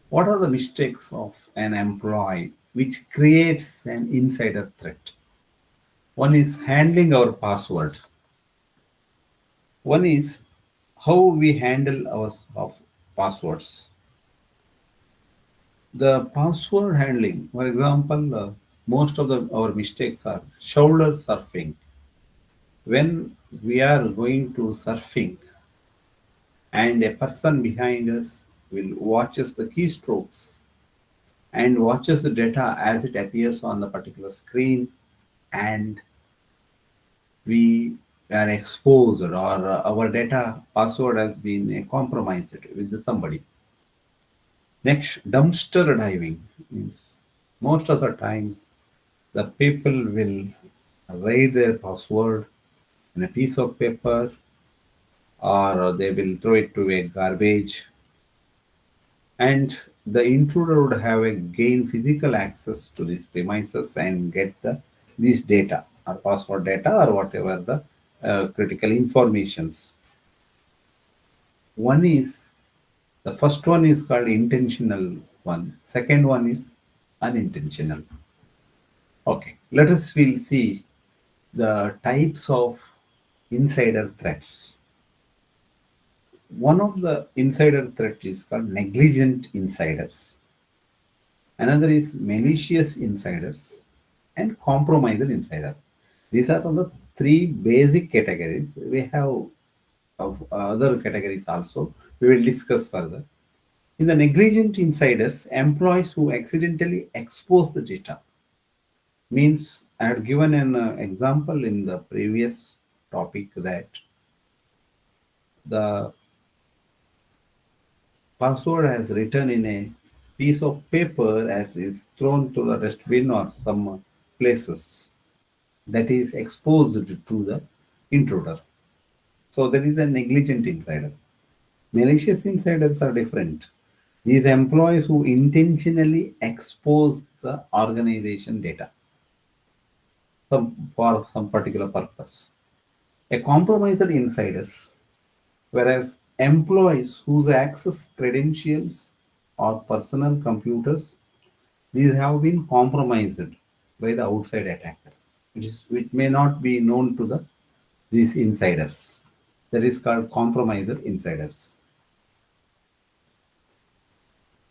[SPEAKER 3] What are the mistakes of an employee which creates an insider threat? One is handling our password. One is how we handle our passwords. The password handling, for example, most of our mistakes are shoulder surfing. When we are going to surfing and a person behind us will watches the keystrokes and watches the data as it appears on the particular screen, and we are exposed, or our data password has been compromised with somebody. Next, dumpster diving means most of the times the people will write their password in a piece of paper, or they will throw it to a garbage, and the intruder would have a gain physical access to these premises and get this data or password data or whatever the critical informations. One is the first one is called intentional one. Second one is unintentional. Okay, let us will see the types of insider threats. One of the insider threat is called negligent insiders. Another is malicious insiders and compromised insider. These are the three basic categories. We have other categories also. We will discuss further. In the negligent insiders, employees who accidentally expose the data. Means I had given an example in the previous topic that the password has written in a piece of paper as is thrown to the dustbin or some places, that is exposed to the intruder. So there is a negligent insider. Malicious insiders are different. These employees who intentionally expose the organization data for some particular purpose. A compromised insiders, whereas employees whose access credentials or personal computers, these have been compromised by the outside attackers, which may not be known to these insiders. That is called compromised insiders.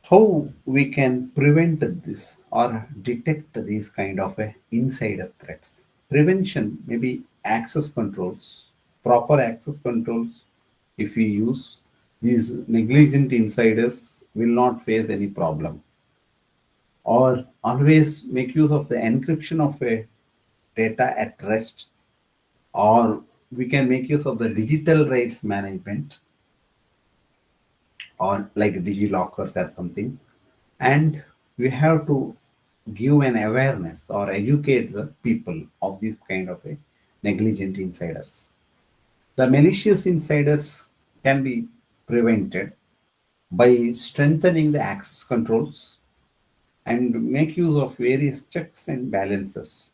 [SPEAKER 3] How we can prevent this or detect these kind of insider threats? Prevention maybe access controls, proper access controls. If we use these, negligent insiders will not face any problem. Or always make use of the encryption of a data at rest, or we can make use of the digital rights management, or like digilockers or something. And we have to give an awareness or educate the people of this kind of a negligent insiders. The malicious insiders can be prevented by strengthening the access controls and make use of various checks and balances.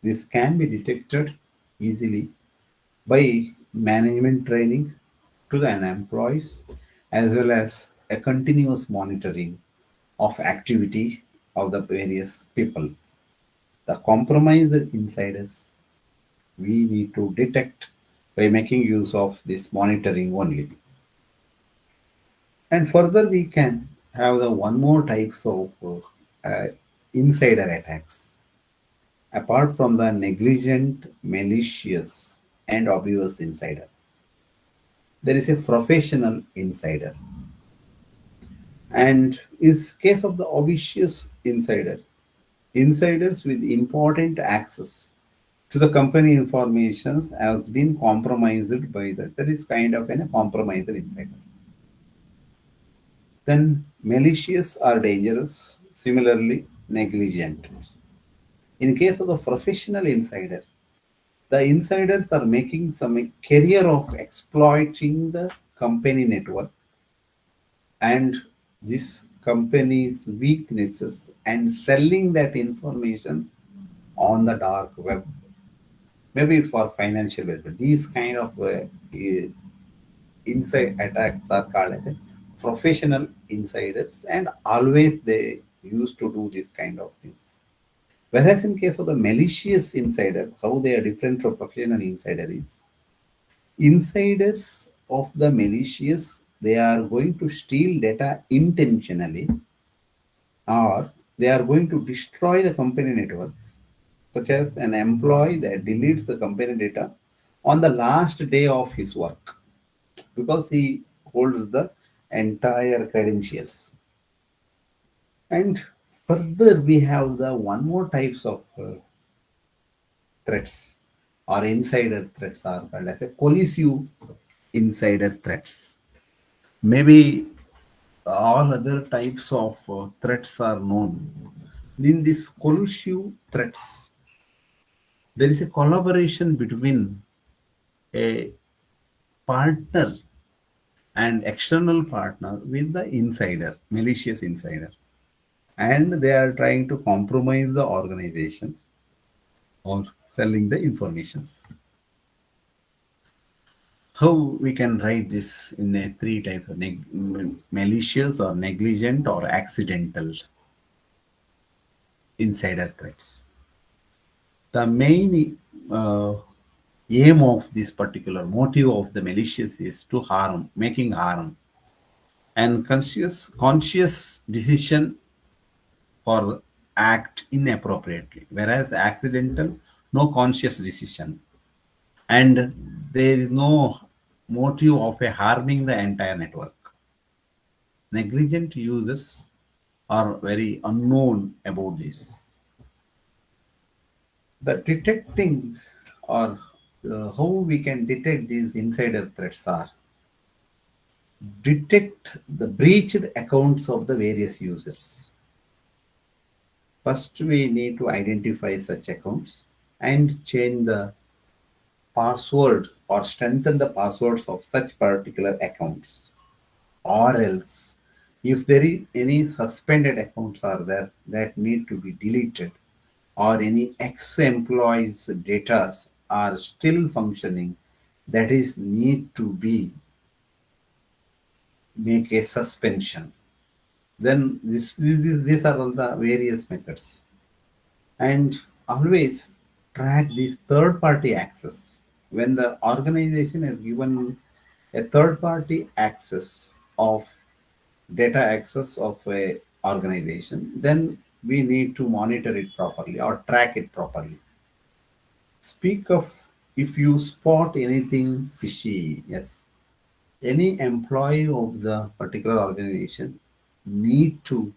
[SPEAKER 3] This can be detected easily by management training to the employees, as well as a continuous monitoring of activity of the various people. The compromised insiders we need to detect by making use of this monitoring only. And further, we can have the one more types of insider attacks. Apart from the negligent, malicious, and obvious insider,
[SPEAKER 4] there is a professional insider. And in case of the obvious insider, insiders with important access to the company information has been compromised by that is kind of a compromised insider. Then malicious or dangerous, similarly negligent. In case of the professional insider, the insiders are making some career of exploiting the company network and this company's weaknesses and selling that information on the dark web, maybe for financial benefit. These kind of inside attacks are called as professional insiders, and always they used to do this kind of things. Whereas in case of the malicious insider, how they are different from professional insider is insiders of the malicious, they are going to steal data intentionally, or they are going to destroy the company networks, such as an employee that deletes the company data on the last day of his work because he holds the entire credentials. And further, we have the one more types of threats or insider threats are called as a collusive insider threats. Maybe all other types of threats are known. In these collusive threats, there is a collaboration between a partner and external partner with the insider, malicious insider. And they are trying to compromise the organizations or selling the informations. How we can write this in a three types of malicious or negligent or accidental insider threats. The main aim of this particular motive of the malicious is to harm, making harm, and conscious decision for act inappropriately, whereas accidental, no conscious decision, and there is no motive of a harming the entire network. Negligent users are very unknown about this. The detecting or how we can detect these insider threats are detect the breached accounts of the various users. First, we need to identify such accounts and change the password or strengthen the passwords of such particular accounts. Or else, if there is any suspended accounts are there that need to be deleted, or any ex-employees' data are still functioning, that is need to be make a suspension. Then these are all the various methods. And always track this third party access. When the organization has given a third party access of data access of a organization, then we need to monitor it properly or track it properly. Speak of if you spot anything fishy, yes, any employee of the particular organization need to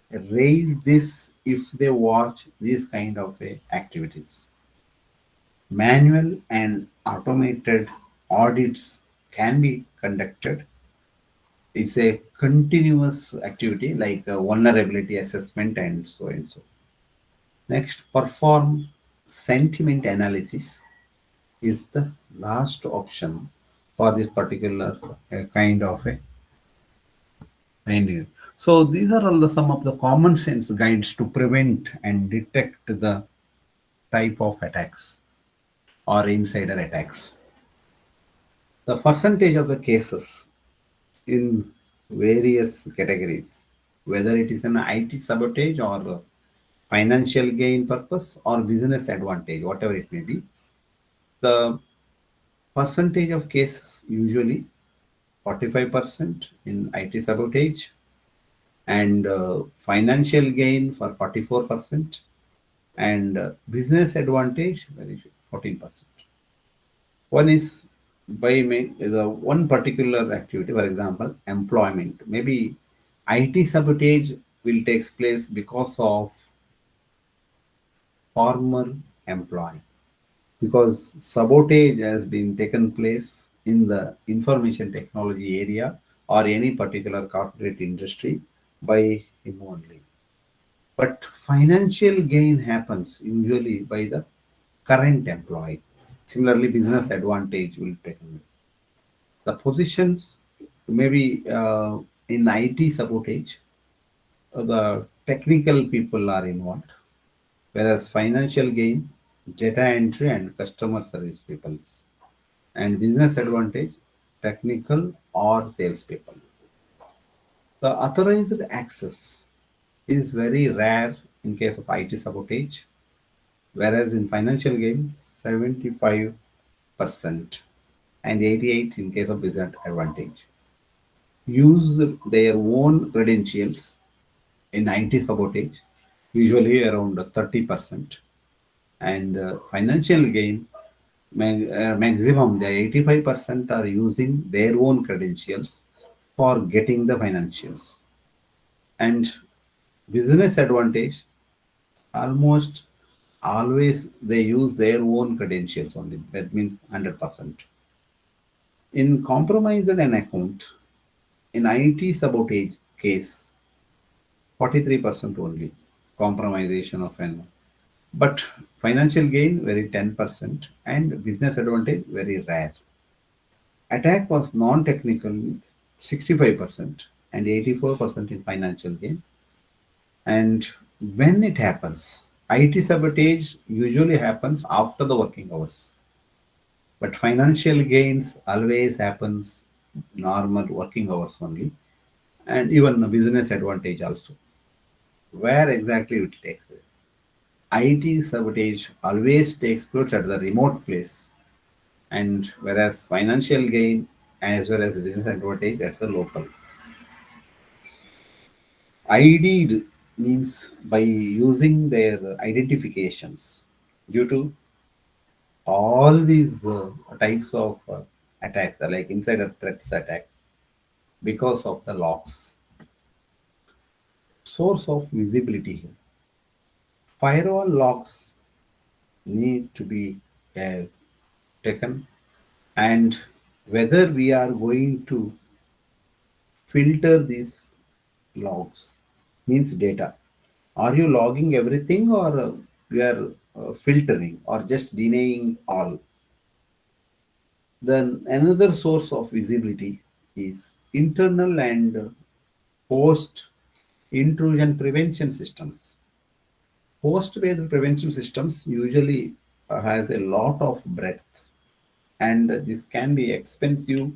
[SPEAKER 4] raise this if they watch these kind of activities. Manual and automated audits can be conducted. It's a continuous activity like a vulnerability assessment and so and so. Next, perform sentiment analysis is the last option for this particular kind of a finding. So these are all some of the common sense guides to prevent and detect the type of attacks or insider attacks. The percentage of the cases in various categories, whether it is an IT sabotage or financial gain purpose or business advantage, whatever it may be, the percentage of cases usually 45% in IT sabotage and financial gain for 44% and business advantage 14%. One is by the one particular activity, for example, employment. Maybe IT sabotage will take place because of former employee, because sabotage has been taken place in the information technology area or any particular corporate industry by him only. But financial gain happens usually by the current employee. Similarly, business advantage will take place. The positions maybe in IT sabotage, the technical people are involved, whereas financial gain, data entry and customer service people, and business advantage, technical or sales people. The authorized access is very rare in case of IT sabotage, whereas in financial gain, 75% and 88 in case of business advantage. Use their own credentials in IT sabotage, usually around 30%, and financial gain, maximum the 85% are using their own credentials for getting the financials, and business advantage, almost always they use their own credentials only. That means 100%. In compromised an account, in IT sabotage case, 43% only compromisation of an, but financial gain very 10% and business advantage very rare. Attack was non-technical 65% and 84% in financial gain. And when it happens, IT sabotage usually happens after the working hours, but financial gains always happens normal working hours only, and even a business advantage also. Where exactly it takes place? IT sabotage always takes place at the remote place, and whereas financial gain as well as business advantage at the local. ID means by using their identifications due to all these types of attacks, like insider threats attacks, because of the locks. Source of visibility here. Firewall locks need to be uh, taken, and whether we are going to filter these logs means data. Are you logging everything, or you are filtering or just denying all? Then another source of visibility is internal and host intrusion prevention systems. Host-based prevention systems usually has a lot of breadth, and this can be expensive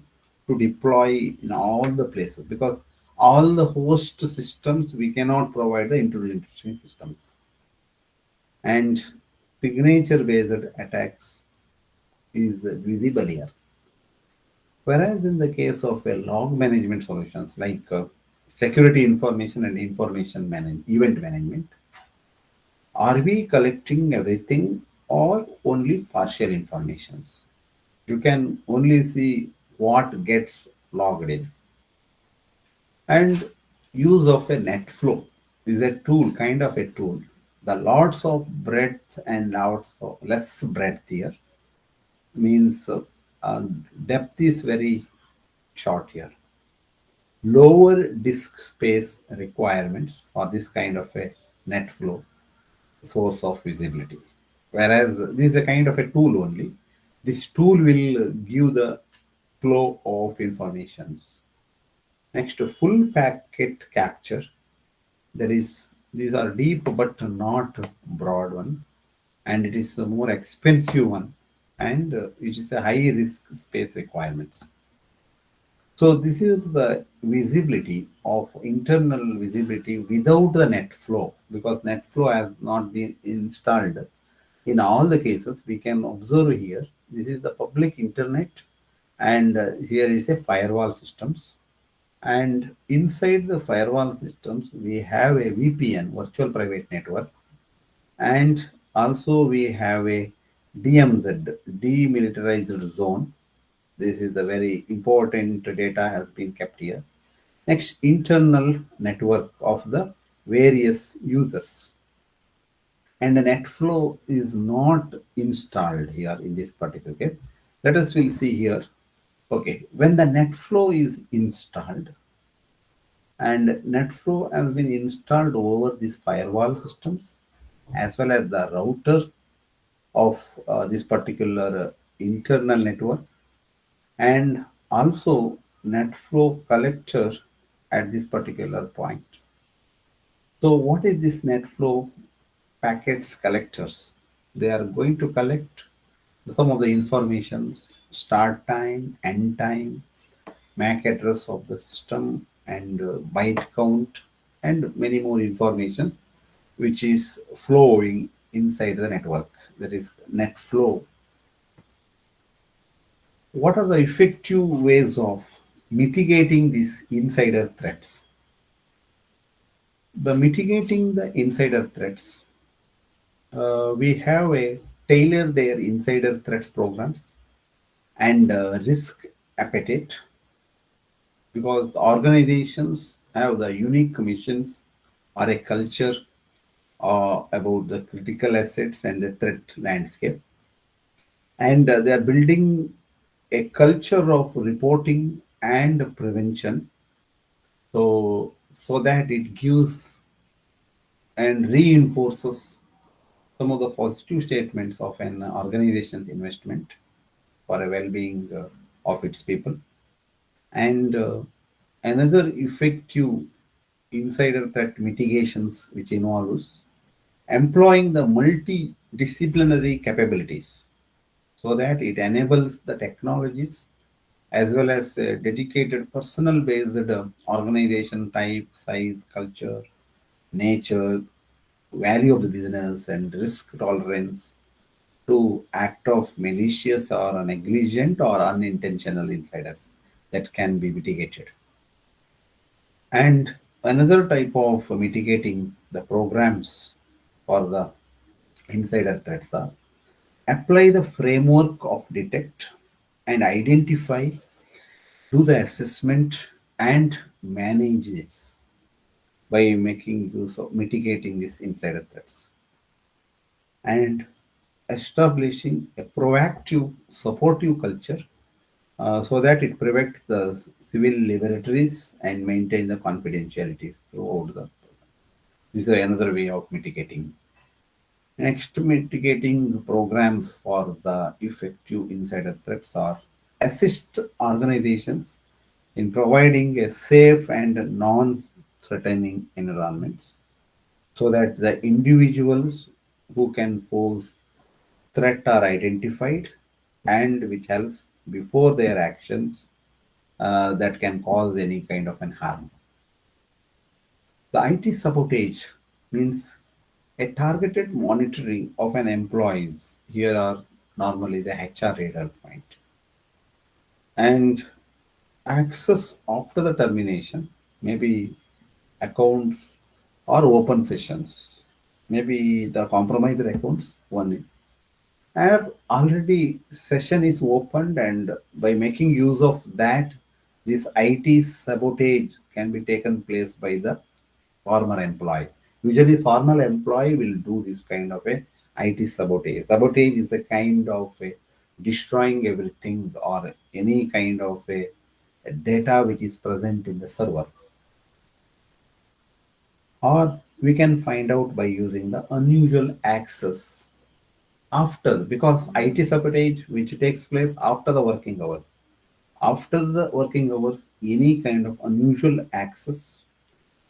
[SPEAKER 4] to deploy in all the places, because all the host systems we cannot provide the intrusion detection systems. And signature-based attacks is visible here. Whereas in the case of a log management solutions like security information and event management, are we collecting everything or only partial informations? You can only see what gets logged in. And use of a net flow is a tool, kind of a tool. The lots of breadth and lots of less breadth here means depth is very short here. Lower disk space requirements for this kind of a net flow source of visibility. Whereas this is a kind of a tool only. This tool will give the flow of informations. Next, full packet capture. That is, these are deep but not broad one, and it is a more expensive one, and it is a high risk space requirement. So this is the visibility of internal visibility without the net flow, because net flow has not been installed. In all the cases, we can observe here, this is the public internet, and here is a firewall systems. And inside the firewall systems, we have a VPN, virtual private network, and also we have a DMZ, demilitarized zone, This is the very important data has been kept here. Next, internal network of the various users. And the net flow is not installed here in this particular case. Let us will see here. Okay, when the net flow is installed, and net flow has been installed over these firewall systems as well as the router of this particular internal network, and also net flow collector at this particular point. So what is this net flow packets collectors? They are going to collect some of the informations, start time, end time, MAC address of the system, and byte count, and many more information which is flowing inside the network. That is net flow. What are the effective ways of mitigating these insider threats? The mitigating the insider threats, we have a tailor their insider threats programs and risk appetite, because the organizations have the unique missions or a culture about the critical assets and the threat landscape, and they are building a culture of reporting and prevention, so that it gives and reinforces some of the positive statements of an organization's investment for a well-being of its people. And another effective insider threat mitigations which involves employing the multidisciplinary capabilities, so that it enables the technologies as well as a dedicated personal based organization type, size, culture, nature, value of the business, and risk tolerance to act of malicious or negligent or unintentional insiders that can be mitigated. And another type of mitigating the programs for the insider threats are apply the framework of detect and identify, do the assessment and manage this by making use of mitigating these insider threats, and establishing a proactive supportive culture, so that it prevents the civil liberties and maintain the confidentialities throughout the. This is another way of mitigating. Next, mitigating programs for the effective insider threats are assist organizations in providing a safe and non-threatening environments, so that the individuals who can pose threat are identified, and which helps before their actions that can cause any kind of an harm. The IT sabotage means a targeted monitoring of an employees. Here are normally the HR radar point, and access after the termination, maybe accounts or open sessions, maybe the compromised accounts one is. And already session is opened, and by making use of that, this IT sabotage can be taken place by the former employee. Usually, former employee will do this kind of a IT sabotage. Sabotage is the kind of a destroying everything or any kind of a data which is present in the server. Or we can find out by using the unusual access after, because IT sabotage which takes place after the working hours. After the working hours, any kind of unusual access,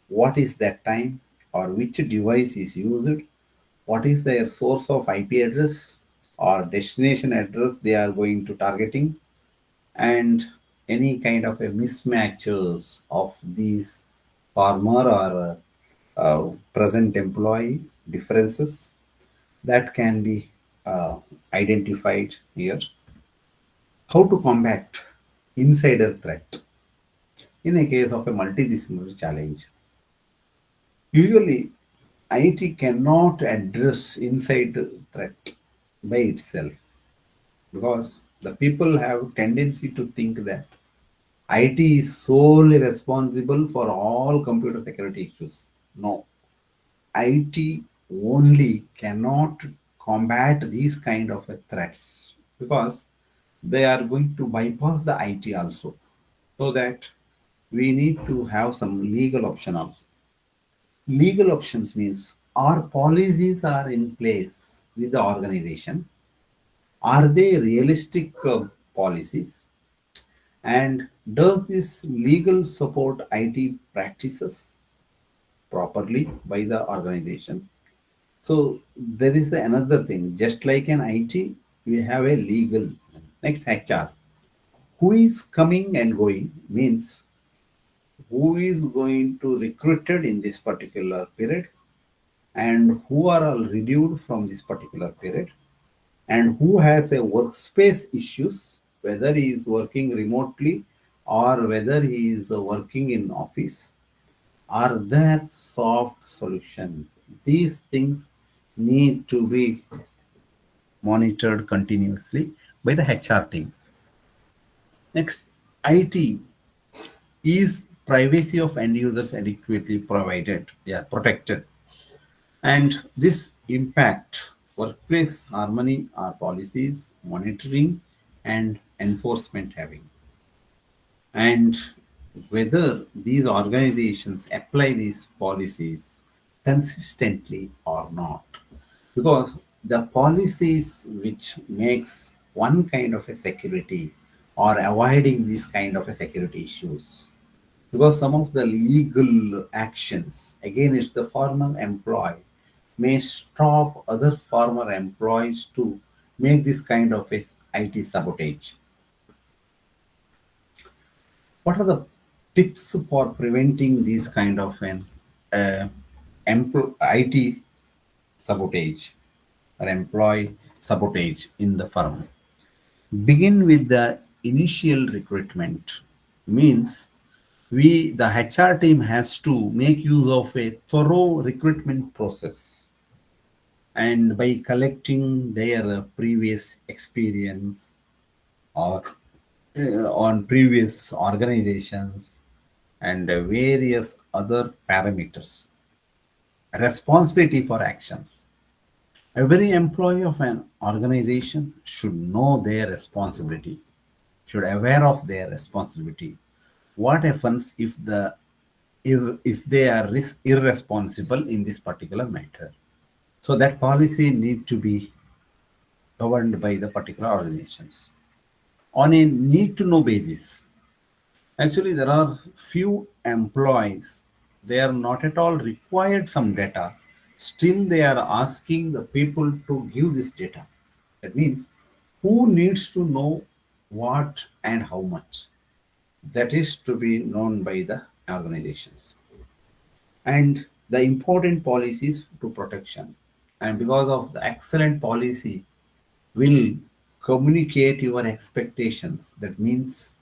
[SPEAKER 4] what is that time or which device is used, what is their source of IP address or destination address they are going to targeting, and any kind of a mismatches of these former or present employee differences that can be identified here. How to combat insider threat in a case of a multidisciplinary challenge? Usually, IT cannot address insider threat by itself, because The people have tendency to think that IT is solely responsible for all computer security issues. No, IT only cannot combat these kind of threats because they are going to bypass the IT also. So that we need to have some legal option also. Legal options means our policies are in place with the organization. Are they realistic policies? And does this legal support IT practices properly by the organization? So there is another thing. Just like an IT, we have a legal. Next, HR. Who is coming and going means who is going to recruited in this particular period and who are all reviewed from this particular period and who has a workspace issues, whether he is working remotely or whether he is working in office. Are there soft solutions? These things need to be monitored continuously by the HR team. Next, IT, is privacy of end users adequately provided, yeah, protected? And this impact workplace harmony are policies, monitoring, and enforcement having. And whether these organizations apply these policies consistently or not. Because the policies which makes one kind of a security or avoiding these kind of a security issues, because some of the legal actions against the former employee may stop other former employees to make this kind of a IT sabotage. What are the tips for preventing these kind of an IT sabotage or employee sabotage in the firm? Begin with the initial recruitment. Means the HR team has to make use of a thorough recruitment process and by collecting their previous experience or on previous organizations and various other parameters. Responsibility for actions. Every employee of an organization should know their responsibility, should aware of their responsibility. What happens if they are irresponsible in this particular matter? So that policy need to be governed by the particular organizations on a need to know basis. Actually, there are few employees, they are not at all required some data. Still, they are asking the people to give this data. That means who needs to know what and how much. That is to be known by the organizations. And the important policies to protection. And because of the excellent policy, will communicate your expectations. That means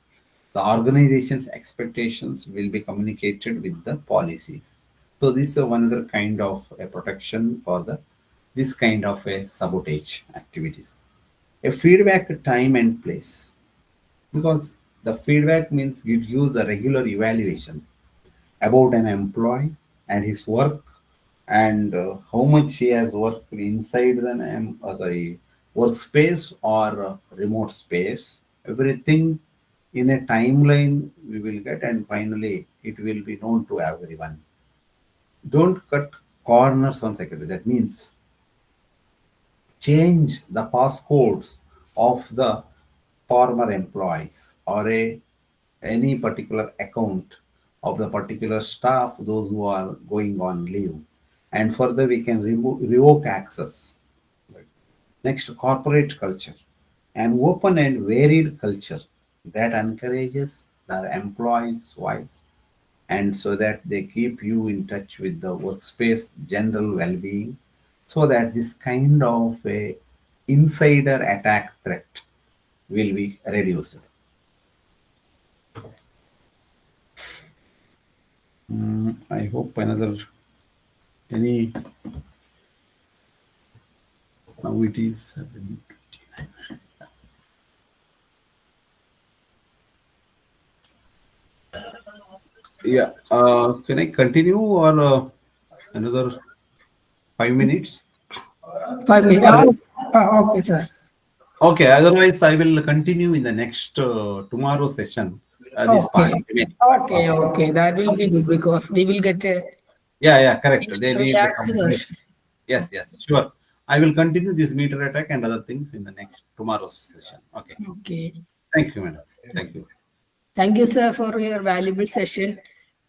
[SPEAKER 4] the organization's expectations will be communicated with the policies. So this is one other kind of a protection for the this kind of a sabotage activities. A feedback time and place, because the feedback means gives you the regular evaluations about an employee and his work and how much he has worked inside the workspace or remote space. Everything in a timeline we will get, and finally it will be known to everyone. Don't cut corners on security. That means change the passcodes of the former employees or any particular account of the particular staff, those who are going on leave. And further, we can revoke access. Next, corporate culture. An open and varied culture that encourages the employees' voice and so that they keep you in touch with the workspace general well-being so that this kind of a insider attack threat will be reduced. I hope any now it is 7:29. Yeah. Can I continue or another 5 minutes?
[SPEAKER 1] 5 minutes.
[SPEAKER 4] Or
[SPEAKER 1] Okay, sir.
[SPEAKER 4] okay. Otherwise, I will continue in the next tomorrow session. This part.
[SPEAKER 1] Okay.
[SPEAKER 4] Remaining.
[SPEAKER 1] Okay,
[SPEAKER 4] Okay.
[SPEAKER 1] okay. That will be good because we will get a
[SPEAKER 4] Yeah, yeah, correct. They need the
[SPEAKER 1] relaxed
[SPEAKER 4] complete.
[SPEAKER 1] version.
[SPEAKER 4] Yes, yes, sure. I will continue this meter attack and other things in the next tomorrow's session. Okay.
[SPEAKER 1] Okay.
[SPEAKER 4] Thank you, madam. Thank you.
[SPEAKER 1] Thank you, sir, for your valuable session.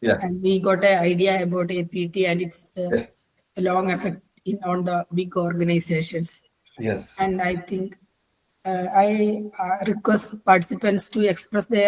[SPEAKER 4] Yeah.
[SPEAKER 1] And we got an idea about APT and its
[SPEAKER 4] Yes.
[SPEAKER 1] long effect on the big organizations.
[SPEAKER 4] Yes.
[SPEAKER 1] And I think I request participants to express their